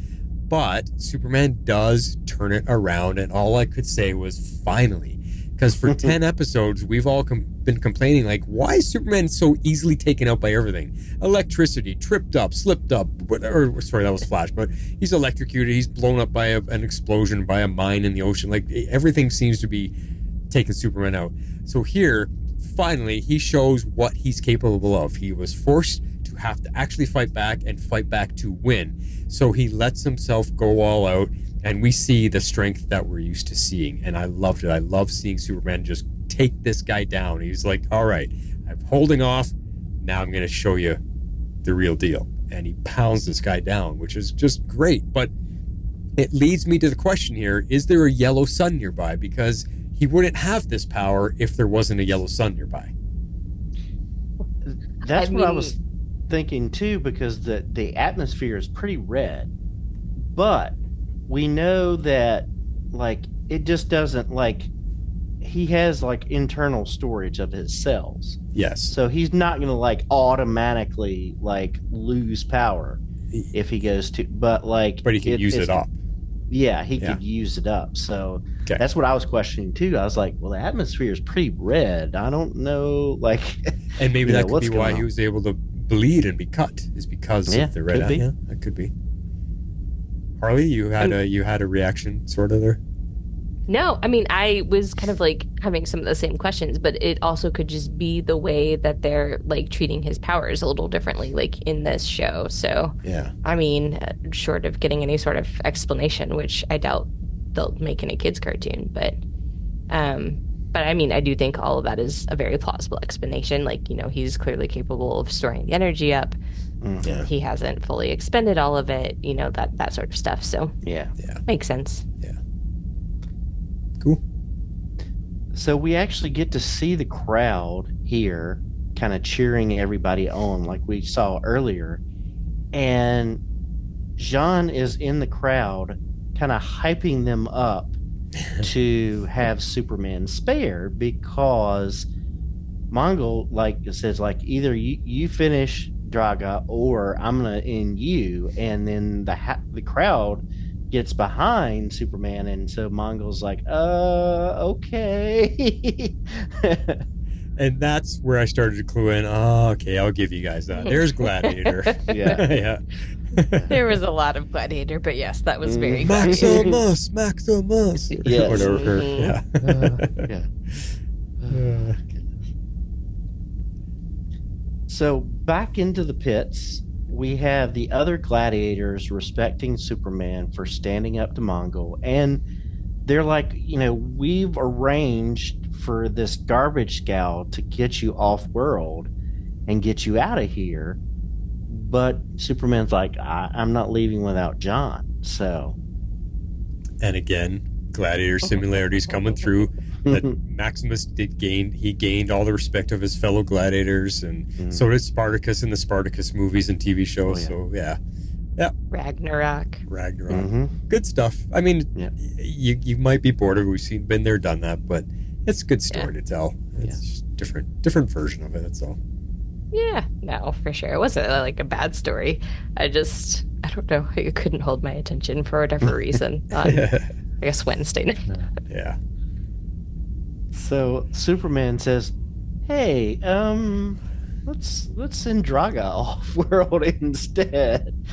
But Superman does turn it around, and all I could say was finally. Because for 10 episodes, we've all been complaining, like, why is Superman so easily taken out by everything? Electricity, tripped up, slipped up, sorry, that was Flash, but he's electrocuted, he's blown up by an explosion, by a mine in the ocean. Like, everything seems to be taking Superman out. So here, finally, he shows what he's capable of. He was forced to have to actually fight back and fight back to win. So he lets himself go all out, and we see the strength that we're used to seeing. And I loved it. I love seeing Superman just take this guy down. He's like, all right, I'm holding off. Now I'm going to show you the real deal. And he pounds this guy down, which is just great. But it leads me to the question here, is there a yellow sun nearby? Because he wouldn't have this power if there wasn't a yellow sun nearby. That's what I was thinking too, because the atmosphere is pretty red. But we know that, like, it just doesn't, like, he has, like, internal storage of his cells. Yes. So he's not going to, like, automatically, like, lose power if he goes to, but he can use it up. Yeah, he could use it up. So that's what I was questioning too. I was like, well, the atmosphere is pretty red. I don't know, like, and maybe that could be why he was able to bleed and be cut, is because of the red. Yeah, that could be. Harley, you had a reaction sort of there? No, I mean, I was kind of like having some of the same questions, but it also could just be the way that they're like treating his powers a little differently, like in this show. So, yeah, I mean, short of getting any sort of explanation, which I doubt they'll make in a kid's cartoon, but But I mean, I do think all of that is a very plausible explanation. Like, he's clearly capable of storing the energy up. Mhm. He hasn't fully expended all of it, that sort of stuff. So Yeah. makes sense. Yeah. Cool. So we actually get to see the crowd here kind of cheering everybody on like we saw earlier. And Jean is in the crowd kind of hyping them up to have Superman spared because Mongul says either you finish Draaga or I'm gonna end you, and then the crowd gets behind Superman, and so Mongul's like, okay. And that's where I started to clue in. Oh, okay, I'll give you guys that. There's Gladiator. Yeah. Yeah. There was a lot of Gladiator, but yes, that was very Maximus. Yes. Whatever. Yeah. Yeah. So back into the pits, we have the other gladiators respecting Superman for standing up to Mongul, and they're like, we've arranged for this garbage scow to get you off world and get you out of here, but Superman's like, I'm not leaving without John. So, and again, Gladiator similarities coming through. That Maximus gained all the respect of his fellow gladiators, and so did Spartacus in the Spartacus movies and TV shows. Oh, yeah. So yeah. Ragnarok. Mm-hmm. Good stuff. I mean, Yeah. you might be bored of it. We've been there, done that, but it's a good story to tell. It's just different version of it. That's all. Yeah, no, for sure. It wasn't like a bad story. I don't know. I couldn't hold my attention for whatever reason on, I guess, Wednesday night. Yeah. So Superman says, "Hey, let's send Draaga off world instead."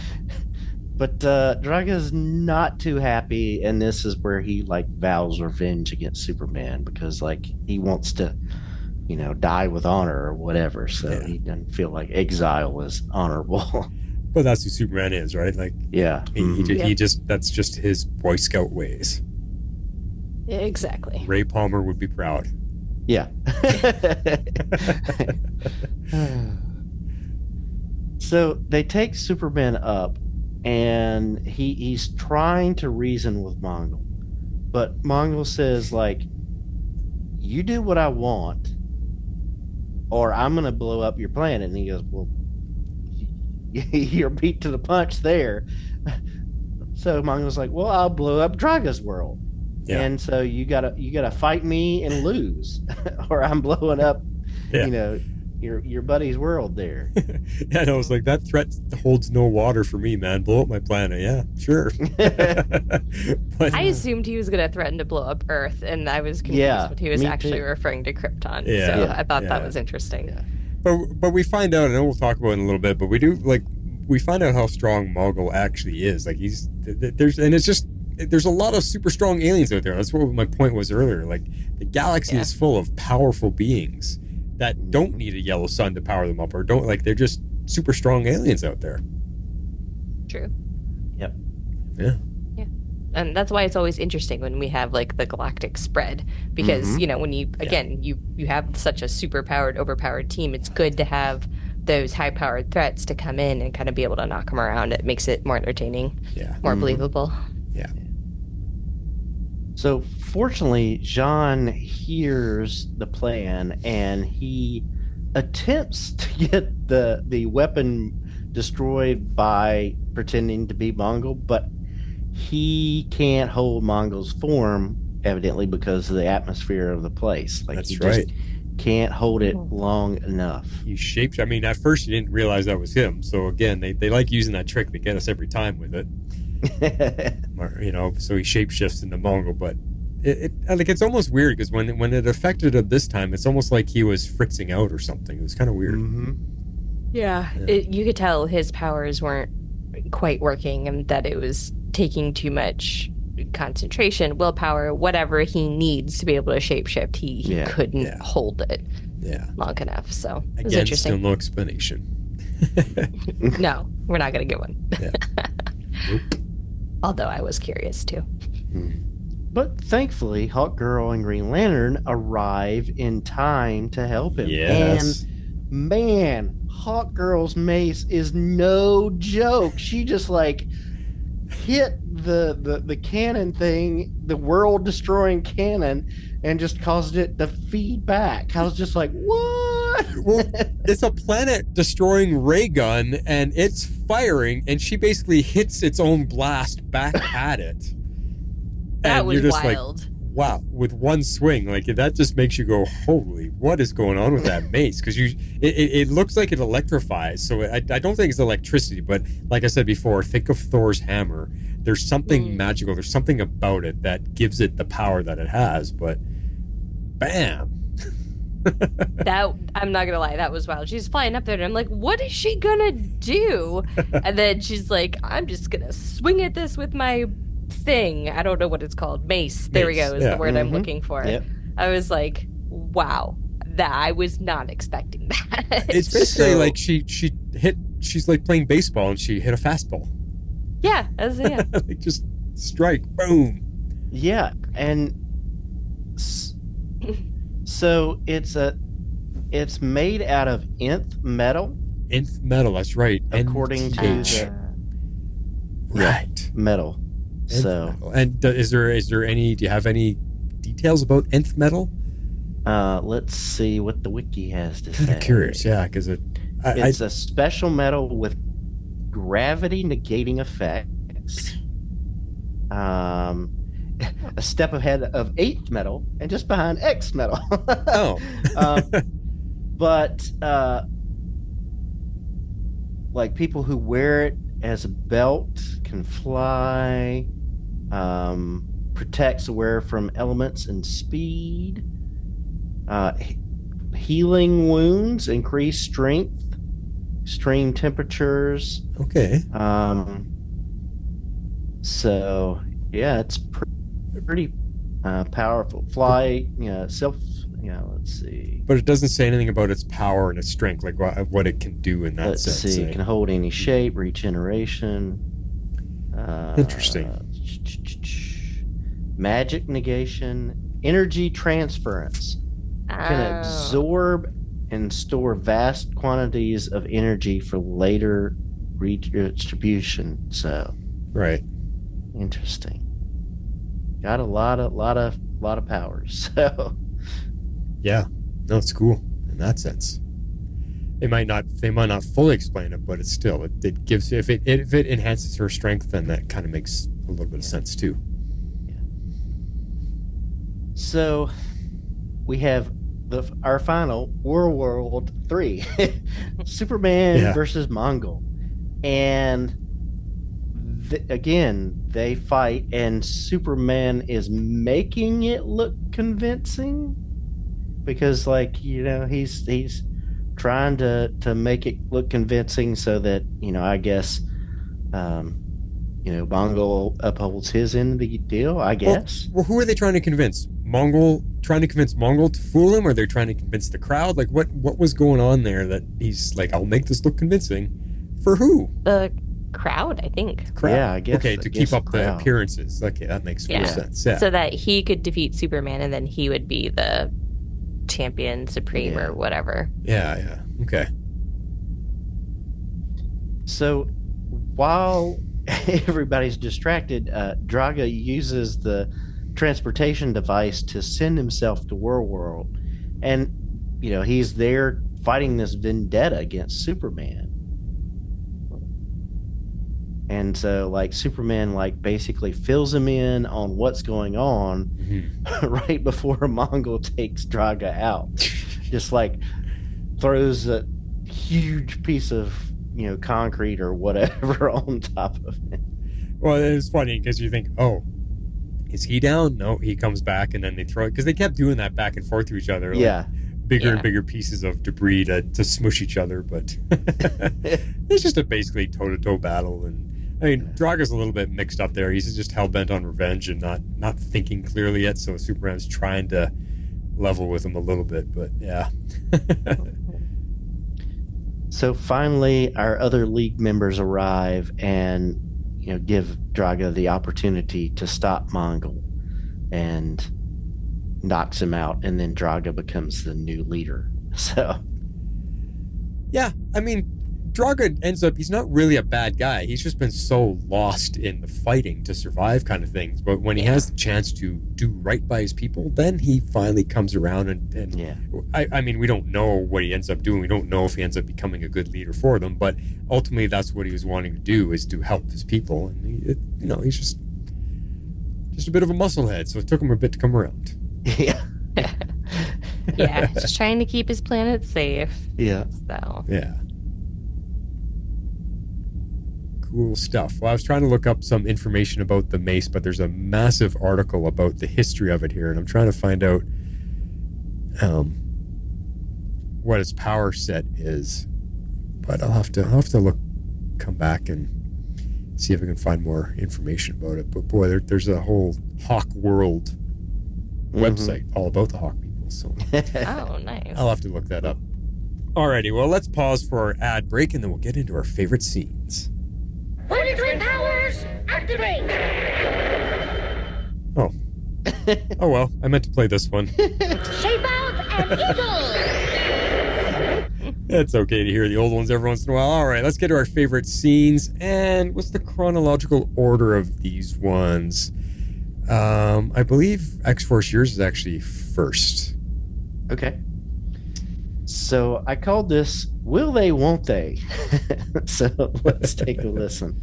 But Draaga's not too happy, and this is where he vows revenge against Superman because he wants to, die with honor or whatever. So he doesn't feel like exile is honorable. But that's who Superman is, right? Yeah, he just that's just his Boy Scout ways. Yeah, exactly. Ray Palmer would be proud. Yeah. So they take Superman up, and he's trying to reason with Mongul. But Mongul says, you do what I want, or I'm going to blow up your planet. And he goes, well, you're beat to the punch there. So Mongul's like, well, I'll blow up Draaga's world. Yeah. And so you gotta fight me and lose, or I'm blowing up, your buddy's world there. Yeah, and I was like, that threat holds no water for me, man. Blow up my planet. Yeah, sure. But I assumed he was going to threaten to blow up Earth, and I was confused when he was actually referring to Krypton. Yeah. So I thought that was interesting. Yeah. But we find out, and we'll talk about it in a little bit, but we find out how strong Mongul actually is. There's a lot of super strong aliens out there. That's what my point was earlier. The galaxy is full of powerful beings that don't need a yellow sun to power them up, or they're just super strong aliens out there. True. Yep. Yeah. And that's why it's always interesting when we have the galactic spread, because when you you have such a overpowered team, it's good to have those high-powered threats to come in and kind of be able to knock them around. It makes it more entertaining, more believable. Yeah. So fortunately, Jean hears the plan, and he attempts to get the weapon destroyed by pretending to be Mongul, but he can't hold Mongul's form, evidently because of the atmosphere of the place. That's he right. Just can't hold it long enough. He shapes. I mean, at first you didn't realize that was him. So again, they like using that trick. They get us every time with it. So he shapeshifts into Mongul, but it's almost weird because when it affected him this time, it's almost like he was fritzing out or something. It was kind of weird. Mm-hmm. Yeah. You could tell his powers weren't quite working, and that it was taking too much concentration, willpower, whatever he needs to be able to shapeshift. He couldn't hold it long enough. So it was Again, interesting. still no explanation. No, we're not going to get one. Yeah. Nope. Although I was curious too. But thankfully, Hawkgirl and Green Lantern arrive in time to help him. Yes. And man, Hawkgirl's mace is no joke. She just like hit the cannon thing, the world destroying cannon, and just caused it to feed back. I was just like, what? Well, it's a planet destroying ray gun and it's firing, and she basically hits its own blast back at it. That And was you're just wild. like, wow, with one swing, like that just makes you go, holy, what is going on with that mace? Because it looks like it electrifies. So I don't think it's electricity, but like I said before, think of Thor's hammer. There's something magical. There's something about it that gives it the power that it has. But bam. That, I'm not gonna lie, that was wild. She's flying up there and I'm like, what is she gonna do? And then she's like, I'm just gonna swing at this with my thing. I don't know what it's called. Mace. There we go, is the word I'm looking for. Yep. I was like, wow. That I was not expecting that. It's basically like she's like playing baseball and she hit a fastball. yeah. Like just strike, boom. Yeah, and so it's made out of nth metal, Nth metal, that's right. according to NTH. the Right. metal. Nth So metal. And is there any? Do you have any details about nth metal? let's see what the wiki has to Kind say. of curious, yeah, because It's a special metal with gravity negating effects. A step ahead of 8th metal and just behind X metal. Oh. But like people who wear it as a belt can fly, protects the wearer from elements and speed, healing wounds, increase strength, extreme temperatures. Okay. So yeah, it's pretty powerful. Fly, self. Let's see. But it doesn't say anything about its power and its strength, like what it can do in that Let's sense. see. It can hold any shape, regeneration. Interesting. Magic negation, energy transference. Can absorb and store vast quantities of energy for later redistribution. So Right. interesting. Got a lot of powers. So Yeah. No, it's cool in that sense. They might not fully explain it, but it's still it gives if it enhances her strength, then that kind of makes a little bit of sense too. So we have our final World 3, Superman versus Mongul, and again they fight, and Superman is making it look convincing because, he's trying to make it look convincing so that I guess Mongul upholds his end of the deal, I guess. Well, who are they trying to convince? Trying to convince Mongul to fool him, or they're trying to convince the crowd? Like, what was going on there that he's like, I'll make this look convincing? For who? The crowd, I think. Crowd. Yeah, I guess. Okay, to keep up the appearances. Okay, that makes more sense. Yeah. So that he could defeat Superman and then he would be the champion supreme or whatever. Yeah. Okay. So while everybody's distracted, Draaga uses the transportation device to send himself to World, and he's there fighting this vendetta against Superman. And so Superman basically fills him in on what's going on right before Mongul takes Draaga out. Just throws a huge piece of concrete or whatever on top of it. Well, it's funny because you think, oh, is he down? No, he comes back, and then they throw it because they kept doing that back and forth to each other. Bigger and bigger pieces of debris to smush each other, but it's just a basically toe-to-toe battle. And I mean, Draaga's a little bit mixed up there. He's just hell-bent on revenge and not thinking clearly yet, so Superman's trying to level with him a little bit, but yeah. So finally, our other League members arrive and give Draaga the opportunity to stop Mongul. and knocks him out, and then Draaga becomes the new leader. So, yeah, I mean, Draaga ends up, he's not really a bad guy. He's just been so lost in the fighting to survive kind of things. But when he has the chance to do right by his people, then he finally comes around and yeah. I mean, we don't know what he ends up doing. We don't know if he ends up becoming a good leader for them, but ultimately that's what he was wanting to do, is to help his people. And he's just a bit of a musclehead, so it took him a bit to come around. Yeah. Yeah, just trying to keep his planet safe. Yeah. So. Yeah. Cool stuff. Well, I was trying to look up some information about the mace, but there's a massive article about the history of it here, and I'm trying to find out what its power set is. But I'll have to come back and see if I can find more information about it. But boy, there's a whole Hawk World website all about the Hawk people. So Oh, nice. I'll have to look that up. Alrighty, well, let's pause for our ad break, and then we'll get into our favorite scenes. Holy Twin Powers, activate! Oh. Oh well, I meant to play this one. Shape out an eagle! It's okay to hear the old ones every once in a while. Alright, let's get to our favorite scenes. And what's the chronological order of these ones? I believe X-Force yours is actually first. Okay. So I called this Will They, Won't They? So let's take a listen.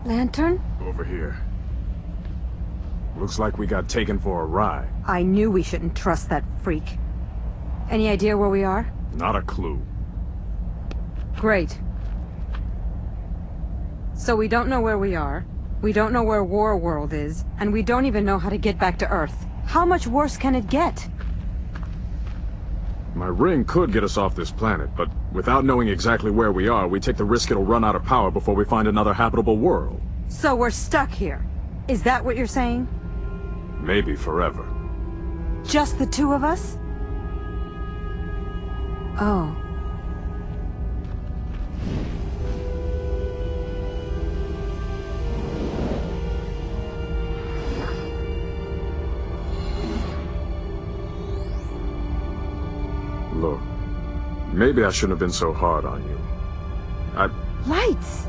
Lantern? Over here. Looks like we got taken for a ride. I knew we shouldn't trust that freak. Any idea where we are? Not a clue. Great. So we don't know where we are, we don't know where War World is, and we don't even know how to get back to Earth. How much worse can it get? My ring could get us off this planet, but without knowing exactly where we are, we take the risk it'll run out of power before we find another habitable world. So we're stuck here. Is that what you're saying? Maybe forever. Just the two of us? Oh. Look, maybe I shouldn't have been so hard on you. Lights!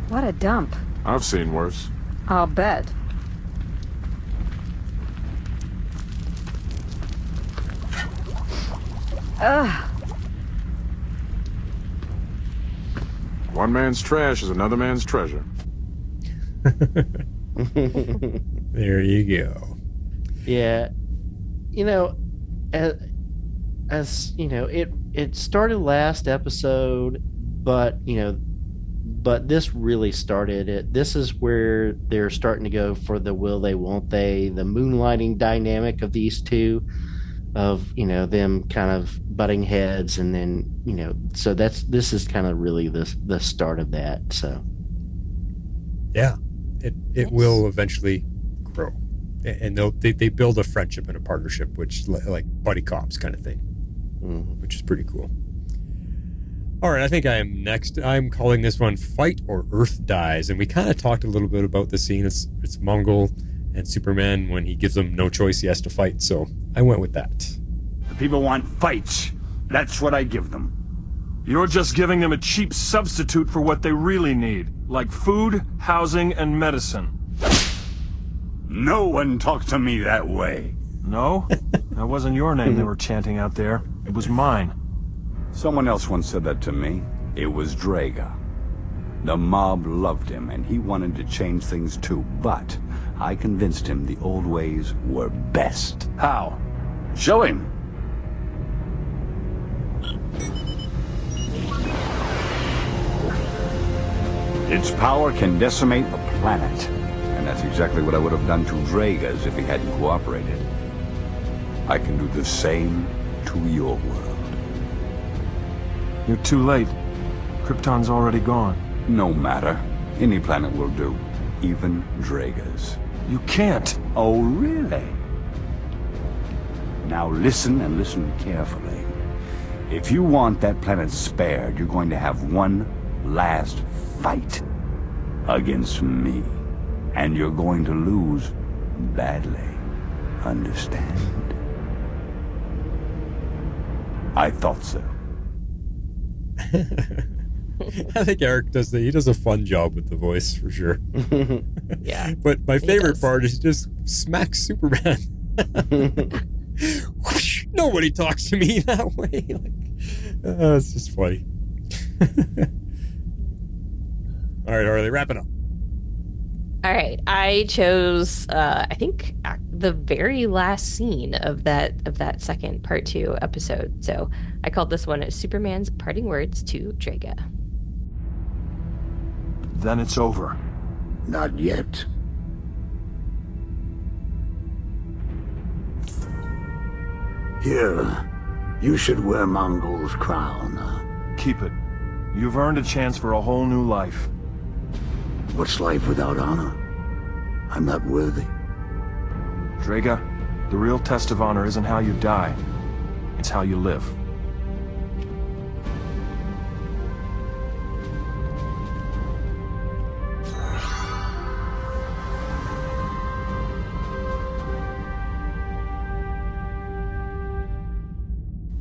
What a dump. I've seen worse. I'll bet. Ugh. One man's trash is another man's treasure. There you go. Yeah. As you know, it started last episode, but this really started it. This is where they're starting to go for the will they, won't they, the moonlighting dynamic of these two, of them kind of butting heads, and then so this is kind of really the start of that. So yeah, it will eventually grow, and they build a friendship and a partnership, which like buddy cops kind of thing, which is pretty cool. All right, I think I am next. I'm calling this one Fight or Earth Dies, and we kind of talked a little bit about the scene. It's Mongul and Superman. When he gives them no choice, he has to fight, so I went with that. The people want fights. That's what I give them. You're just giving them a cheap substitute for what they really need, like food, housing, and medicine. No one talks to me that way. No? That wasn't your name they were chanting out there. It was mine. Someone else once said that to me. It was Draaga. The mob loved him, and he wanted to change things too, but I convinced him the old ways were best. How? Show him. Its power can decimate a planet, and that's exactly what I would have done to Draaga's if he hadn't cooperated. I can do the same to your world. You're too late. Krypton's already gone. No matter. Any planet will do. Even Draaga's. You can't. Oh, really? Now listen, and listen carefully. If you want that planet spared, you're going to have one last fight against me. And you're going to lose badly. Understand? I thought so. I think Eric does he does a fun job with the voice for sure. Yeah. But my favorite part is he just smacks Superman. Whoosh, nobody talks to me that way. It's just funny. All right, Harley, wrap it up. All right, I chose I think the very last scene of that second part 2 episode. So I called this one Superman's parting words to Draaga. Then it's over. Not yet. Here, you should wear Mongul's crown. Keep it. You've earned a chance for a whole new life. What's life without honor? I'm not worthy. Draaga, the real test of honor isn't how you die. It's how you live.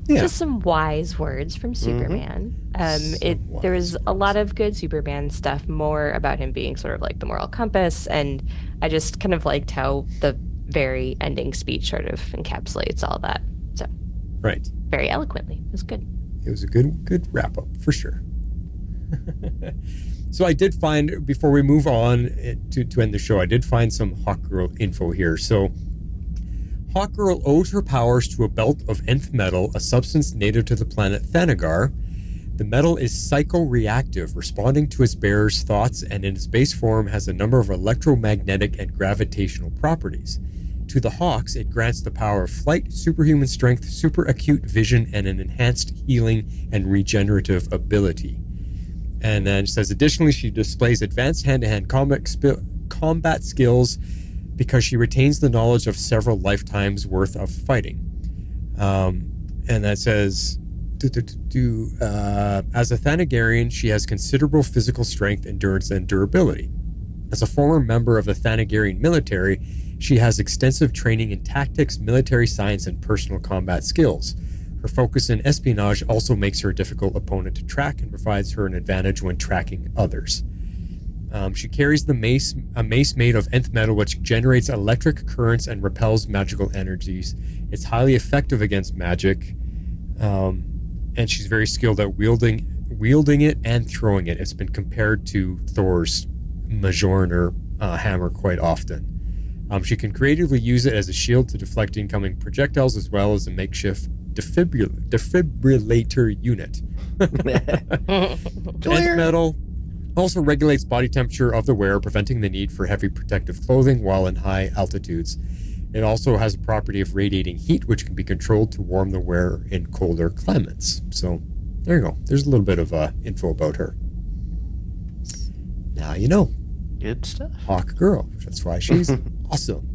Yeah. Just some wise words from Superman. There was a lot of good Superman stuff, more about him being sort of like the moral compass, and I just kind of liked how the very ending speech sort of encapsulates all that. So, right, very eloquently. It was good. It was a good wrap up for sure. So I did find, before we move on to end the show, I did find some Hawkgirl info here. So Hawkgirl owes her powers to a belt of nth metal, a substance native to the planet Thanagar. The metal is psychoreactive, responding to its bearer's thoughts, and in its base form has a number of electromagnetic and gravitational properties. To the Hawks, it grants the power of flight, superhuman strength, super acute vision, and an enhanced healing and regenerative ability. And then it says, additionally, she displays advanced hand-to-hand combat skills because she retains the knowledge of several lifetimes worth of fighting. And that says, as a Thanagarian, she has considerable physical strength, endurance, and durability. As a former member of the Thanagarian military, she has extensive training in tactics, military science, and personal combat skills. Her focus in espionage also makes her a difficult opponent to track and provides her an advantage when tracking others. She carries a mace made of nth metal, which generates electric currents and repels magical energies. It's highly effective against magic, and she's very skilled at wielding it and throwing it. It's been compared to Thor's Mjolnir hammer quite often. She can creatively use it as a shield to deflect incoming projectiles, as well as a makeshift defibrillator unit. Nth metal also regulates body temperature of the wearer, preventing the need for heavy protective clothing while in high altitudes. It also has a property of radiating heat, which can be controlled to warm the wearer in colder climates. So there you go. There's a little bit of info about her. Now you know. Good stuff. Hawkgirl. That's why she's awesome.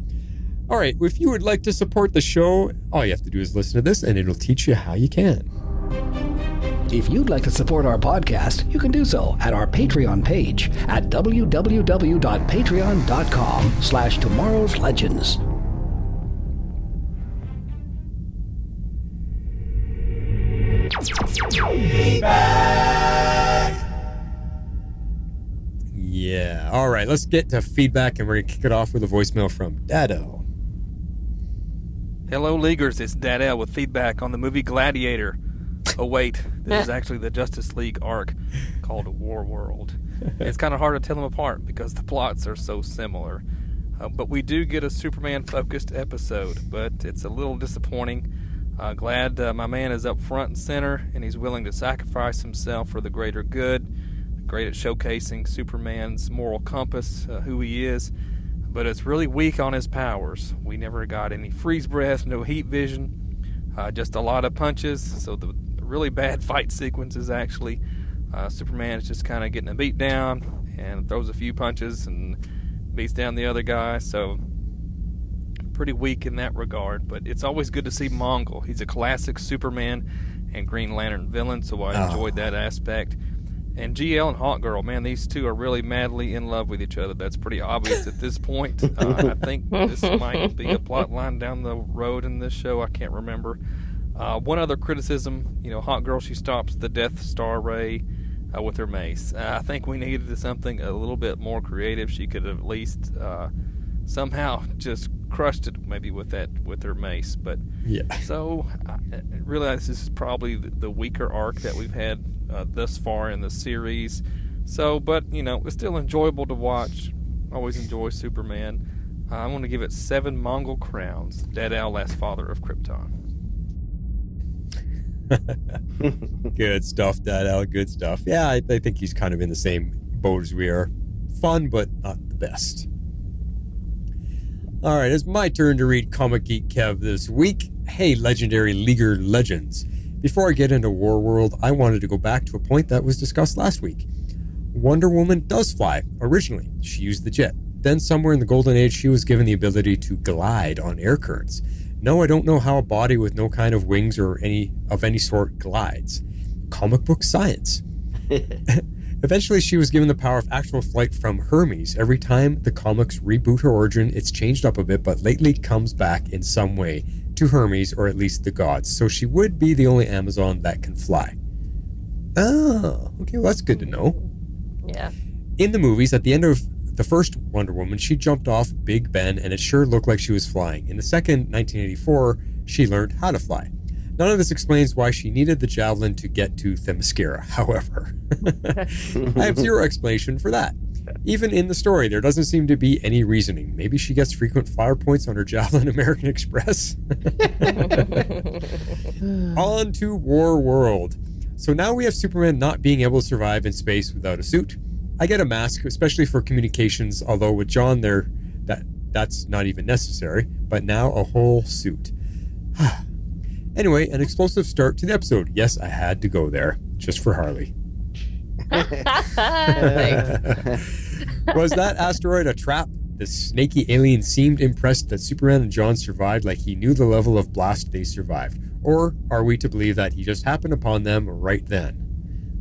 All right. If you would like to support the show, all you have to do is listen to this, and it'll teach you how you can. If you'd like to support our podcast, you can do so at our Patreon page at www.patreon.com/tomorrowslegends. Yeah. All right. Let's get to feedback, and we're going to kick it off with a voicemail from Dado. Hello, Leaguers. It's Dado with feedback on the movie Gladiator. Oh, wait. This is actually the Justice League arc called War World. It's kind of hard to tell them apart because the plots are so similar. But we do get a Superman-focused episode, but it's a little disappointing. Glad my man is up front and center, and he's willing to sacrifice himself for the greater good. Great at showcasing Superman's moral compass, who he is, but it's really weak on his powers. We never got any freeze breath, no heat vision, just a lot of punches, so the really bad fight sequences actually Superman is just kind of getting a beat down and throws a few punches and beats down the other guy. So pretty weak in that regard. But it's always good to see Mongul. He's a classic Superman and Green Lantern villain, so I enjoyed that aspect. And GL and Hawkgirl, man, these two are really madly in love with each other. That's pretty obvious at this point. I think this might be a plot line down the road in this show. I can't remember. One other criticism, Hawkgirl, she stops the Death Star ray with her mace. I think we needed something a little bit more creative. She could have at least somehow just crushed it maybe with her mace. But yeah. So I realize this is probably the weaker arc that we've had thus far in the series. So, but it's still enjoyable to watch. Always enjoy Superman. I want to give it 7 Mongul crowns. Dead-Al, last father of Krypton. Good stuff, Dead-Al. Good stuff. Yeah, I think he's kind of in the same boat as we are. Fun, but not the best. All right, it's my turn to read Comic Geek Kev this week. Hey, legendary Leaguer legends. Before I get into Warworld, I wanted to go back to a point that was discussed last week. Wonder Woman does fly. Originally, she used the jet. Then somewhere in the Golden Age, she was given the ability to glide on air currents. No, I don't know how a body with no kind of wings or any sort glides. Comic book science. Eventually, she was given the power of actual flight from Hermes. Every time the comics reboot her origin, it's changed up a bit, but lately comes back in some way to Hermes, or at least the gods. So she would be the only Amazon that can fly. Oh, okay, well that's good to know. Yeah. In the movies, at the end of the first Wonder Woman, she jumped off Big Ben, and it sure looked like she was flying. In the second, 1984, she learned how to fly. None of this explains why she needed the javelin to get to Themyscira, however. I have zero explanation for that. Even in the story, there doesn't seem to be any reasoning. Maybe she gets frequent flower points on her javelin American Express. On to War World. So now we have Superman not being able to survive in space without a suit. I get a mask, especially for communications, although with John there, that's not even necessary. But now a whole suit. Anyway, an explosive start to the episode. Yes, I had to go there, just for Harley. Was that asteroid a trap? The snaky alien seemed impressed that Superman and John survived, like he knew the level of blast they survived. Or are we to believe that he just happened upon them right then?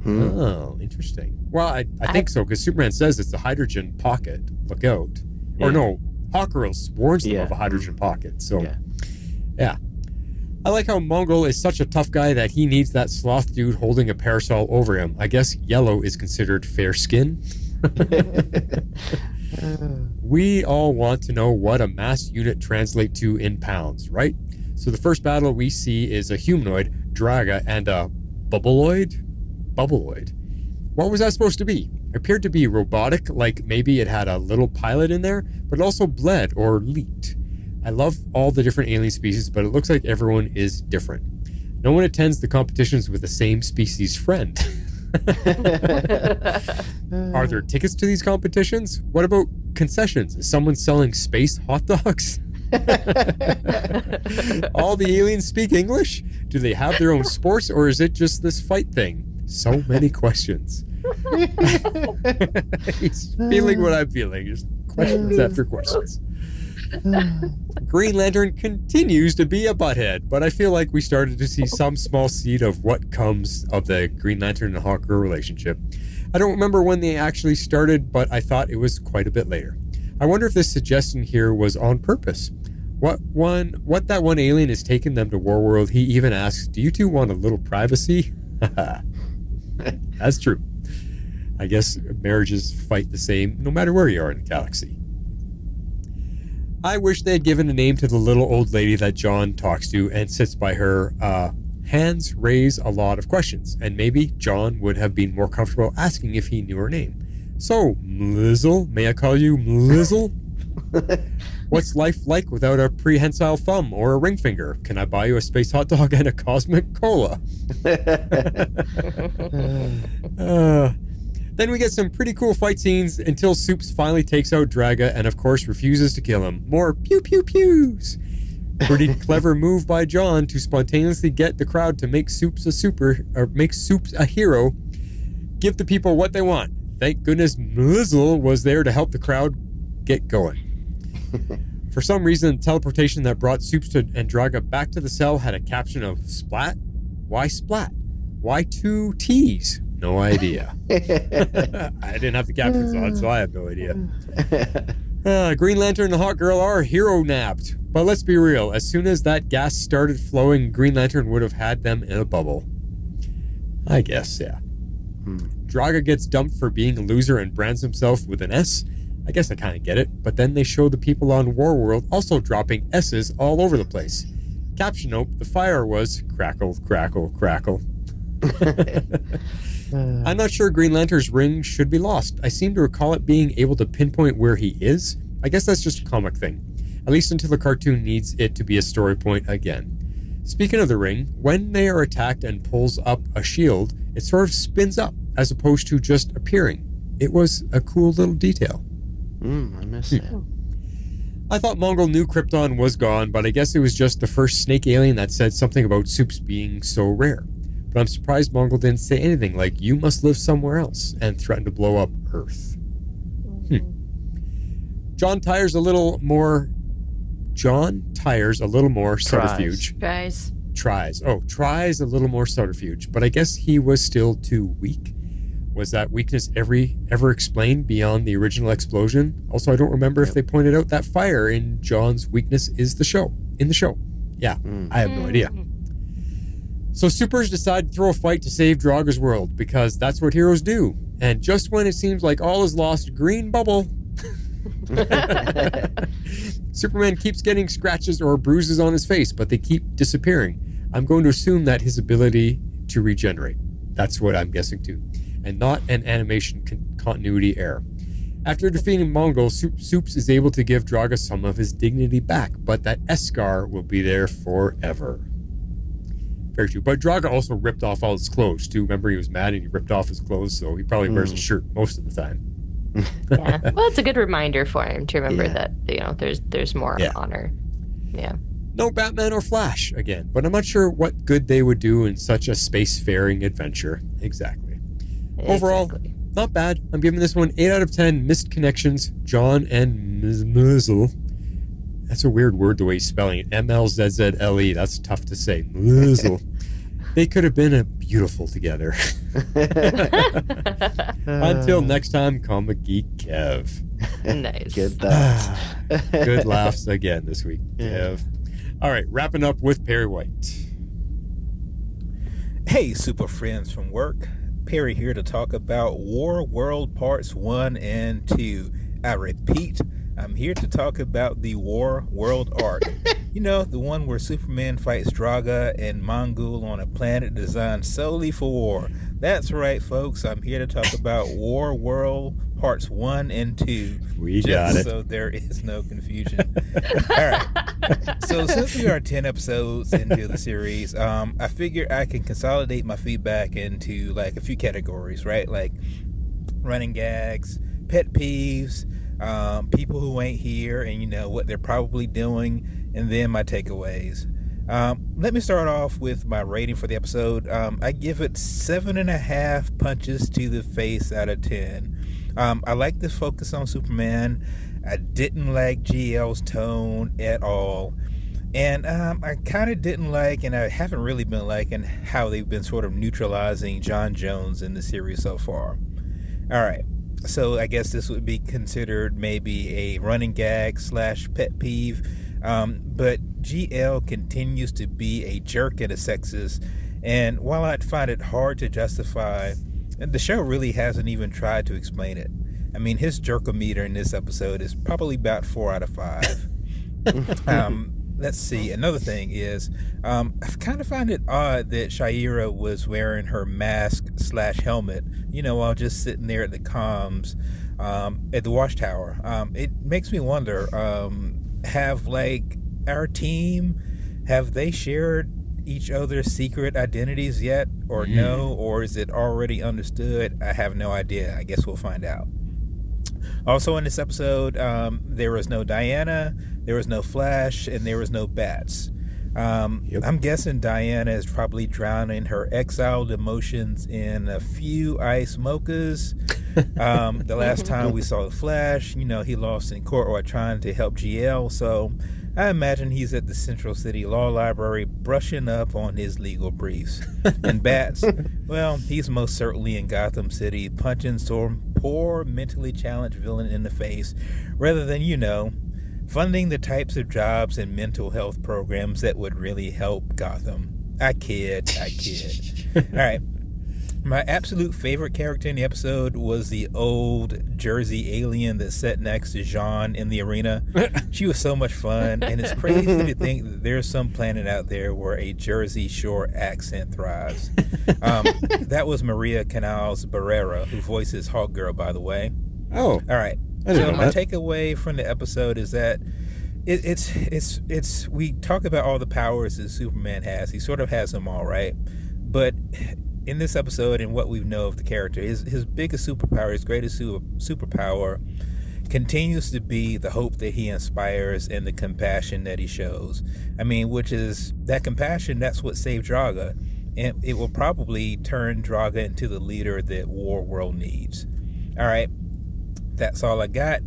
Oh, interesting. Well, I think so, because Superman says it's a hydrogen pocket. Look out. Yeah. Or no, Hawkgirl warns them of a hydrogen pocket. So, yeah. I like how Mongul is such a tough guy that he needs that sloth dude holding a parasol over him. I guess yellow is considered fair skin. We all want to know what a mass unit translates to in pounds, right? So the first battle we see is a humanoid, Draaga, and a bubbleoid. What was that supposed to be? It appeared to be robotic, like maybe it had a little pilot in there, but it also bled or leaked. I love all the different alien species, but it looks like everyone is different. No one attends the competitions with the same species friend. Are there tickets to these competitions? What about concessions? Is someone selling space hot dogs? All the aliens speak English? Do they have their own sports, or is it just this fight thing? So many questions. He's feeling what I'm feeling. Just questions after questions. Green Lantern continues to be a butthead, but I feel like we started to see some small seed of what comes of the Green Lantern and Hawkgirl relationship. I don't remember when they actually started, but I thought it was quite a bit later. I wonder if this suggestion here was on purpose. What that one alien is taking them to Warworld, he even asks, do you two want a little privacy? That's true. I guess marriages fight the same no matter where you are in the galaxy. I wish they had given a name to the little old lady that John talks to and sits by her. Hands raise a lot of questions, and maybe John would have been more comfortable asking if he knew her name. So, Mlizzle, may I call you Mlizzle? What's life like without a prehensile thumb or a ring finger? Can I buy you a space hot dog and a cosmic cola? Then we get some pretty cool fight scenes until Soups finally takes out Draaga and of course refuses to kill him. More pew pew pews. Pretty clever move by John to spontaneously get the crowd to make Soups a hero. give the people what they want. Thank goodness Mongul was there to help the crowd get going. For some reason, the teleportation that brought Soups and Draaga back to the cell had a caption of Splat? Why Splat? Why 2 T's? No idea. I didn't have the captions on, so I have no idea. Green Lantern and Hawk Girl are hero-napped. But let's be real, as soon as that gas started flowing, Green Lantern would have had them in a bubble. I guess, yeah. Draaga gets dumped for being a loser and brands himself with an S. I guess I kind of get it, but then they show the people on Warworld also dropping S's all over the place. Caption note, the fire was crackle, crackle, crackle. I'm not sure Green Lantern's ring should be lost. I seem to recall it being able to pinpoint where he is. I guess that's just a comic thing. At least until the cartoon needs it to be a story point again. Speaking of the ring, when they are attacked and pulls up a shield, it sort of spins up as opposed to just appearing. It was a cool little detail. I missed that. I thought Mongul knew Krypton was gone, but I guess it was just the first snake alien that said something about Soups being so rare. But I'm surprised Mongul didn't say anything like, you must live somewhere else, and threaten to blow up Earth. John tires a little more subterfuge. Tries a little more subterfuge, but I guess he was still too weak. Was that weakness ever explained beyond the original explosion? Also, I don't remember if they pointed out that fire in John's weakness is in the show. Yeah, I have no idea. So Supers decide to throw a fight to save Draaga's world, because that's what heroes do. And just when it seems like all is lost, green bubble. Superman keeps getting scratches or bruises on his face, but they keep disappearing. I'm going to assume that his ability to regenerate. That's what I'm guessing too. And not an animation continuity error. After defeating Mongul, Soups is able to give Draaga some of his dignity back, but that S-scar will be there forever. Very true. But Draaga also ripped off all his clothes too. Remember, he was mad and he ripped off his clothes, so he probably wears a shirt most of the time. Yeah. Well, it's a good reminder for him to remember that, there's more honor. Yeah. No Batman or Flash again, but I'm not sure what good they would do in such a spacefaring adventure. Exactly. Overall, not bad. I'm giving this one 8 out of 10 missed connections. John and Mongul. That's a weird word the way he's spelling it. M-L-Z-Z-L-E. That's tough to say. Mongul. They could have been a beautiful together. Until next time, Comic Geek Kev. Nice. Good thoughts. Good laughs again this week, Kev. All right, wrapping up with Perry White. Hey, super friends from work. Perry here to talk about War World Parts 1 and 2. I repeat, I'm here to talk about the War World arc. The one where Superman fights Draaga and Mongul on a planet designed solely for war. That's right, folks. I'm here to talk about War World Parts 1 and 2. We got it. So there is no confusion. All right. So since we are 10 episodes into the series, I figure I can consolidate my feedback into like a few categories, right? Like running gags, pet peeves, people who ain't here and what they're probably doing, and then my takeaways. Let me start off with my rating for the episode. I give it 7.5 punches to the face out of 10. I like this focus on Superman. I didn't like GL's tone at all. And I kind of didn't like, and I haven't really been liking, how they've been sort of neutralizing John Jones in the series so far. All right. So I guess this would be considered maybe a running gag / pet peeve. But GL continues to be a jerk and a sexist. And while I'd find it hard to justify, the show really hasn't even tried to explain it. I mean, his jerkometer in this episode is probably about 4 out of 5. Let's see. Another thing is, I kind of find it odd that Shaira was wearing her mask / helmet, while just sitting there at the comms, at the watchtower. It makes me wonder, have our team, have they shared each other's secret identities yet, or no, or is it already understood? I have no idea. I guess we'll find out. Also in this episode, there was no Diana, there was no Flash, and there was no Bats. I'm guessing Diana is probably drowning her exiled emotions in a few ice mochas. The last time we saw the Flash, he lost in court while trying to help GL, so I imagine he's at the Central City Law Library brushing up on his legal briefs. And Bats, well, he's most certainly in Gotham City punching some poor mentally challenged villain in the face rather than, funding the types of jobs and mental health programs that would really help Gotham. I kid. All right. My absolute favorite character in the episode was the old Jersey alien that sat next to Jean in the arena. She was so much fun, and it's crazy to think that there's some planet out there where a Jersey Shore accent thrives. That was Maria Canals Barrera, who voices Hawkgirl, by the way. Oh. All right. So my takeaway from the episode is that it's we talk about all the powers that Superman has. He sort of has them all, right? But in this episode and what we know of the character, his biggest superpower, his greatest superpower continues to be the hope that he inspires and the compassion that he shows. I mean, which is that compassion, that's what saved Draaga. And it will probably turn Draaga into the leader that War World needs. All right. That's all I got.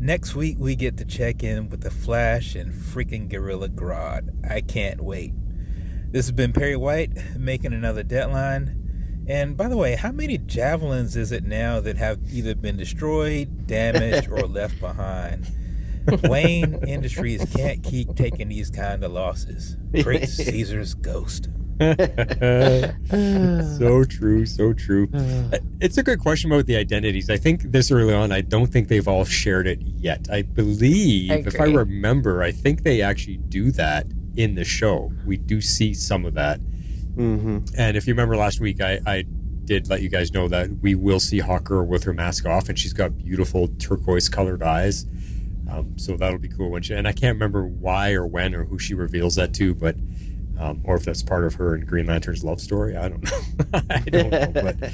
Next week, we get to check in with the Flash and freaking Gorilla Grodd. I can't wait. This has been Perry White, making another deadline. And by the way, how many javelins is it now that have either been destroyed, damaged, or left behind? Wayne Industries can't keep taking these kind of losses. Great Caesar's ghost. So true. It's a good question about the identities. I think this early on, I don't think they've all shared it yet. I believe, if I remember, I think they actually do that in the show. We do see some of that. Mm-hmm. And if you remember last week, I did let you guys know that we will see Hawker with her mask off, and she's got beautiful turquoise colored eyes. So that'll be cool. And I can't remember why or when or who she reveals that to, but or if that's part of her and Green Lantern's love story. I don't know. I don't know. But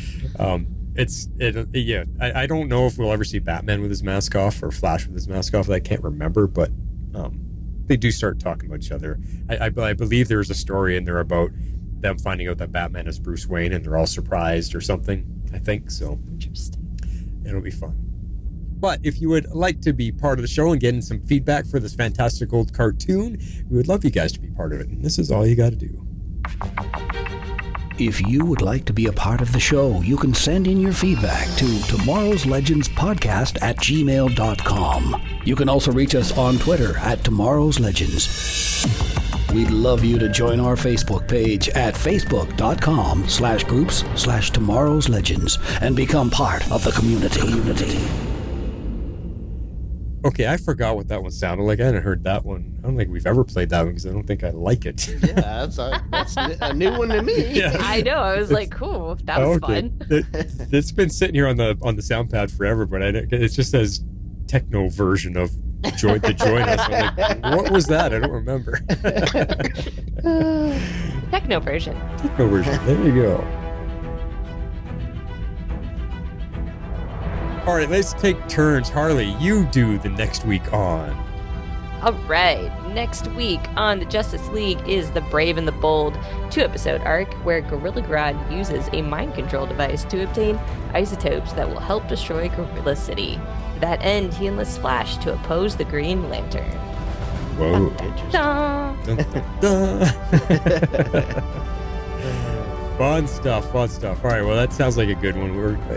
I don't know if we'll ever see Batman with his mask off or Flash with his mask off. I can't remember, but they do start talking about each other. I believe there's a story in there about them finding out that Batman is Bruce Wayne and they're all surprised or something, I think. So interesting. It'll be fun. But if you would like to be part of the show and get some feedback for this fantastic old cartoon, we would love you guys to be part of it. And this is all you got to do. If you would like to be a part of the show, you can send in your feedback to Tomorrow's Legends Podcast at gmail.com. You can also reach us on Twitter at Tomorrow's Legends. We'd love you to join our Facebook page at facebook.com/groups/Tomorrow's Legends and become part of the community. Okay, I forgot what that one sounded like. I hadn't heard that one. I don't think we've ever played that one because I don't think I like it. Yeah, that's a new one to me. Yeah. I know. I was like, cool. That was fun. It's been sitting here on the sound pad forever, but it just says techno version of the Join Us. I'm like, what was that? I don't remember. Techno version. There you go. All right, let's take turns. Harley, you do the next week on. All right. Next week on the Justice League is The Brave and the Bold 2-episode arc where Gorilla Grodd uses a mind control device to obtain isotopes that will help destroy Gorilla City. To that end, he enlists Flash to oppose the Green Lantern. Whoa. Dun, Fun stuff. All right, well, that sounds like a good one.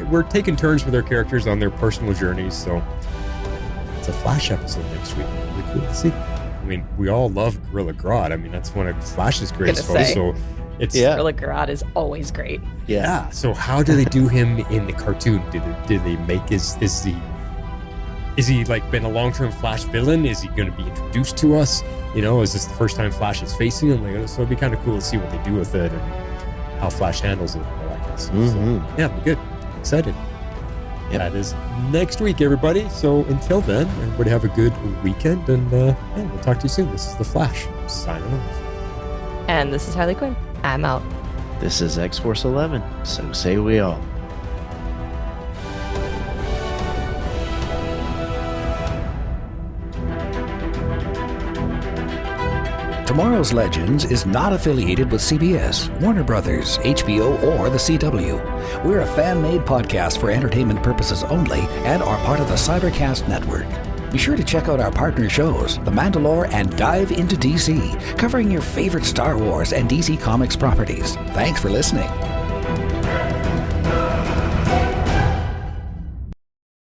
We're taking turns with our characters on their personal journeys, so it's a Flash episode next week. Really cool to see. I mean, we all love Gorilla Grodd. I mean, that's one of Flash's greatest foes, so Gorilla Grodd is always great. Yeah. So how do they do him in the cartoon? Did they make is he like been a long-term Flash villain? Is he going to be introduced to us? Is this the first time Flash is facing him? So it'd be kind of cool to see what they do with it and how Flash handles it and all that kind of stuff. Mm-hmm. So, yeah, good. Excited. Yep. That is next week, everybody. So until then, everybody have a good weekend, and we'll talk to you soon. This is The Flash, signing off. And this is Harley Quinn. I'm out. This is X-Force 11. So say we all. Tomorrow's Legends is not affiliated with CBS, Warner Brothers, HBO, or the CW. We're a fan-made podcast for entertainment purposes only and are part of the Cybercast Network. Be sure to check out our partner shows, The Mandalore and Dive into DC, covering your favorite Star Wars and DC Comics properties. Thanks for listening.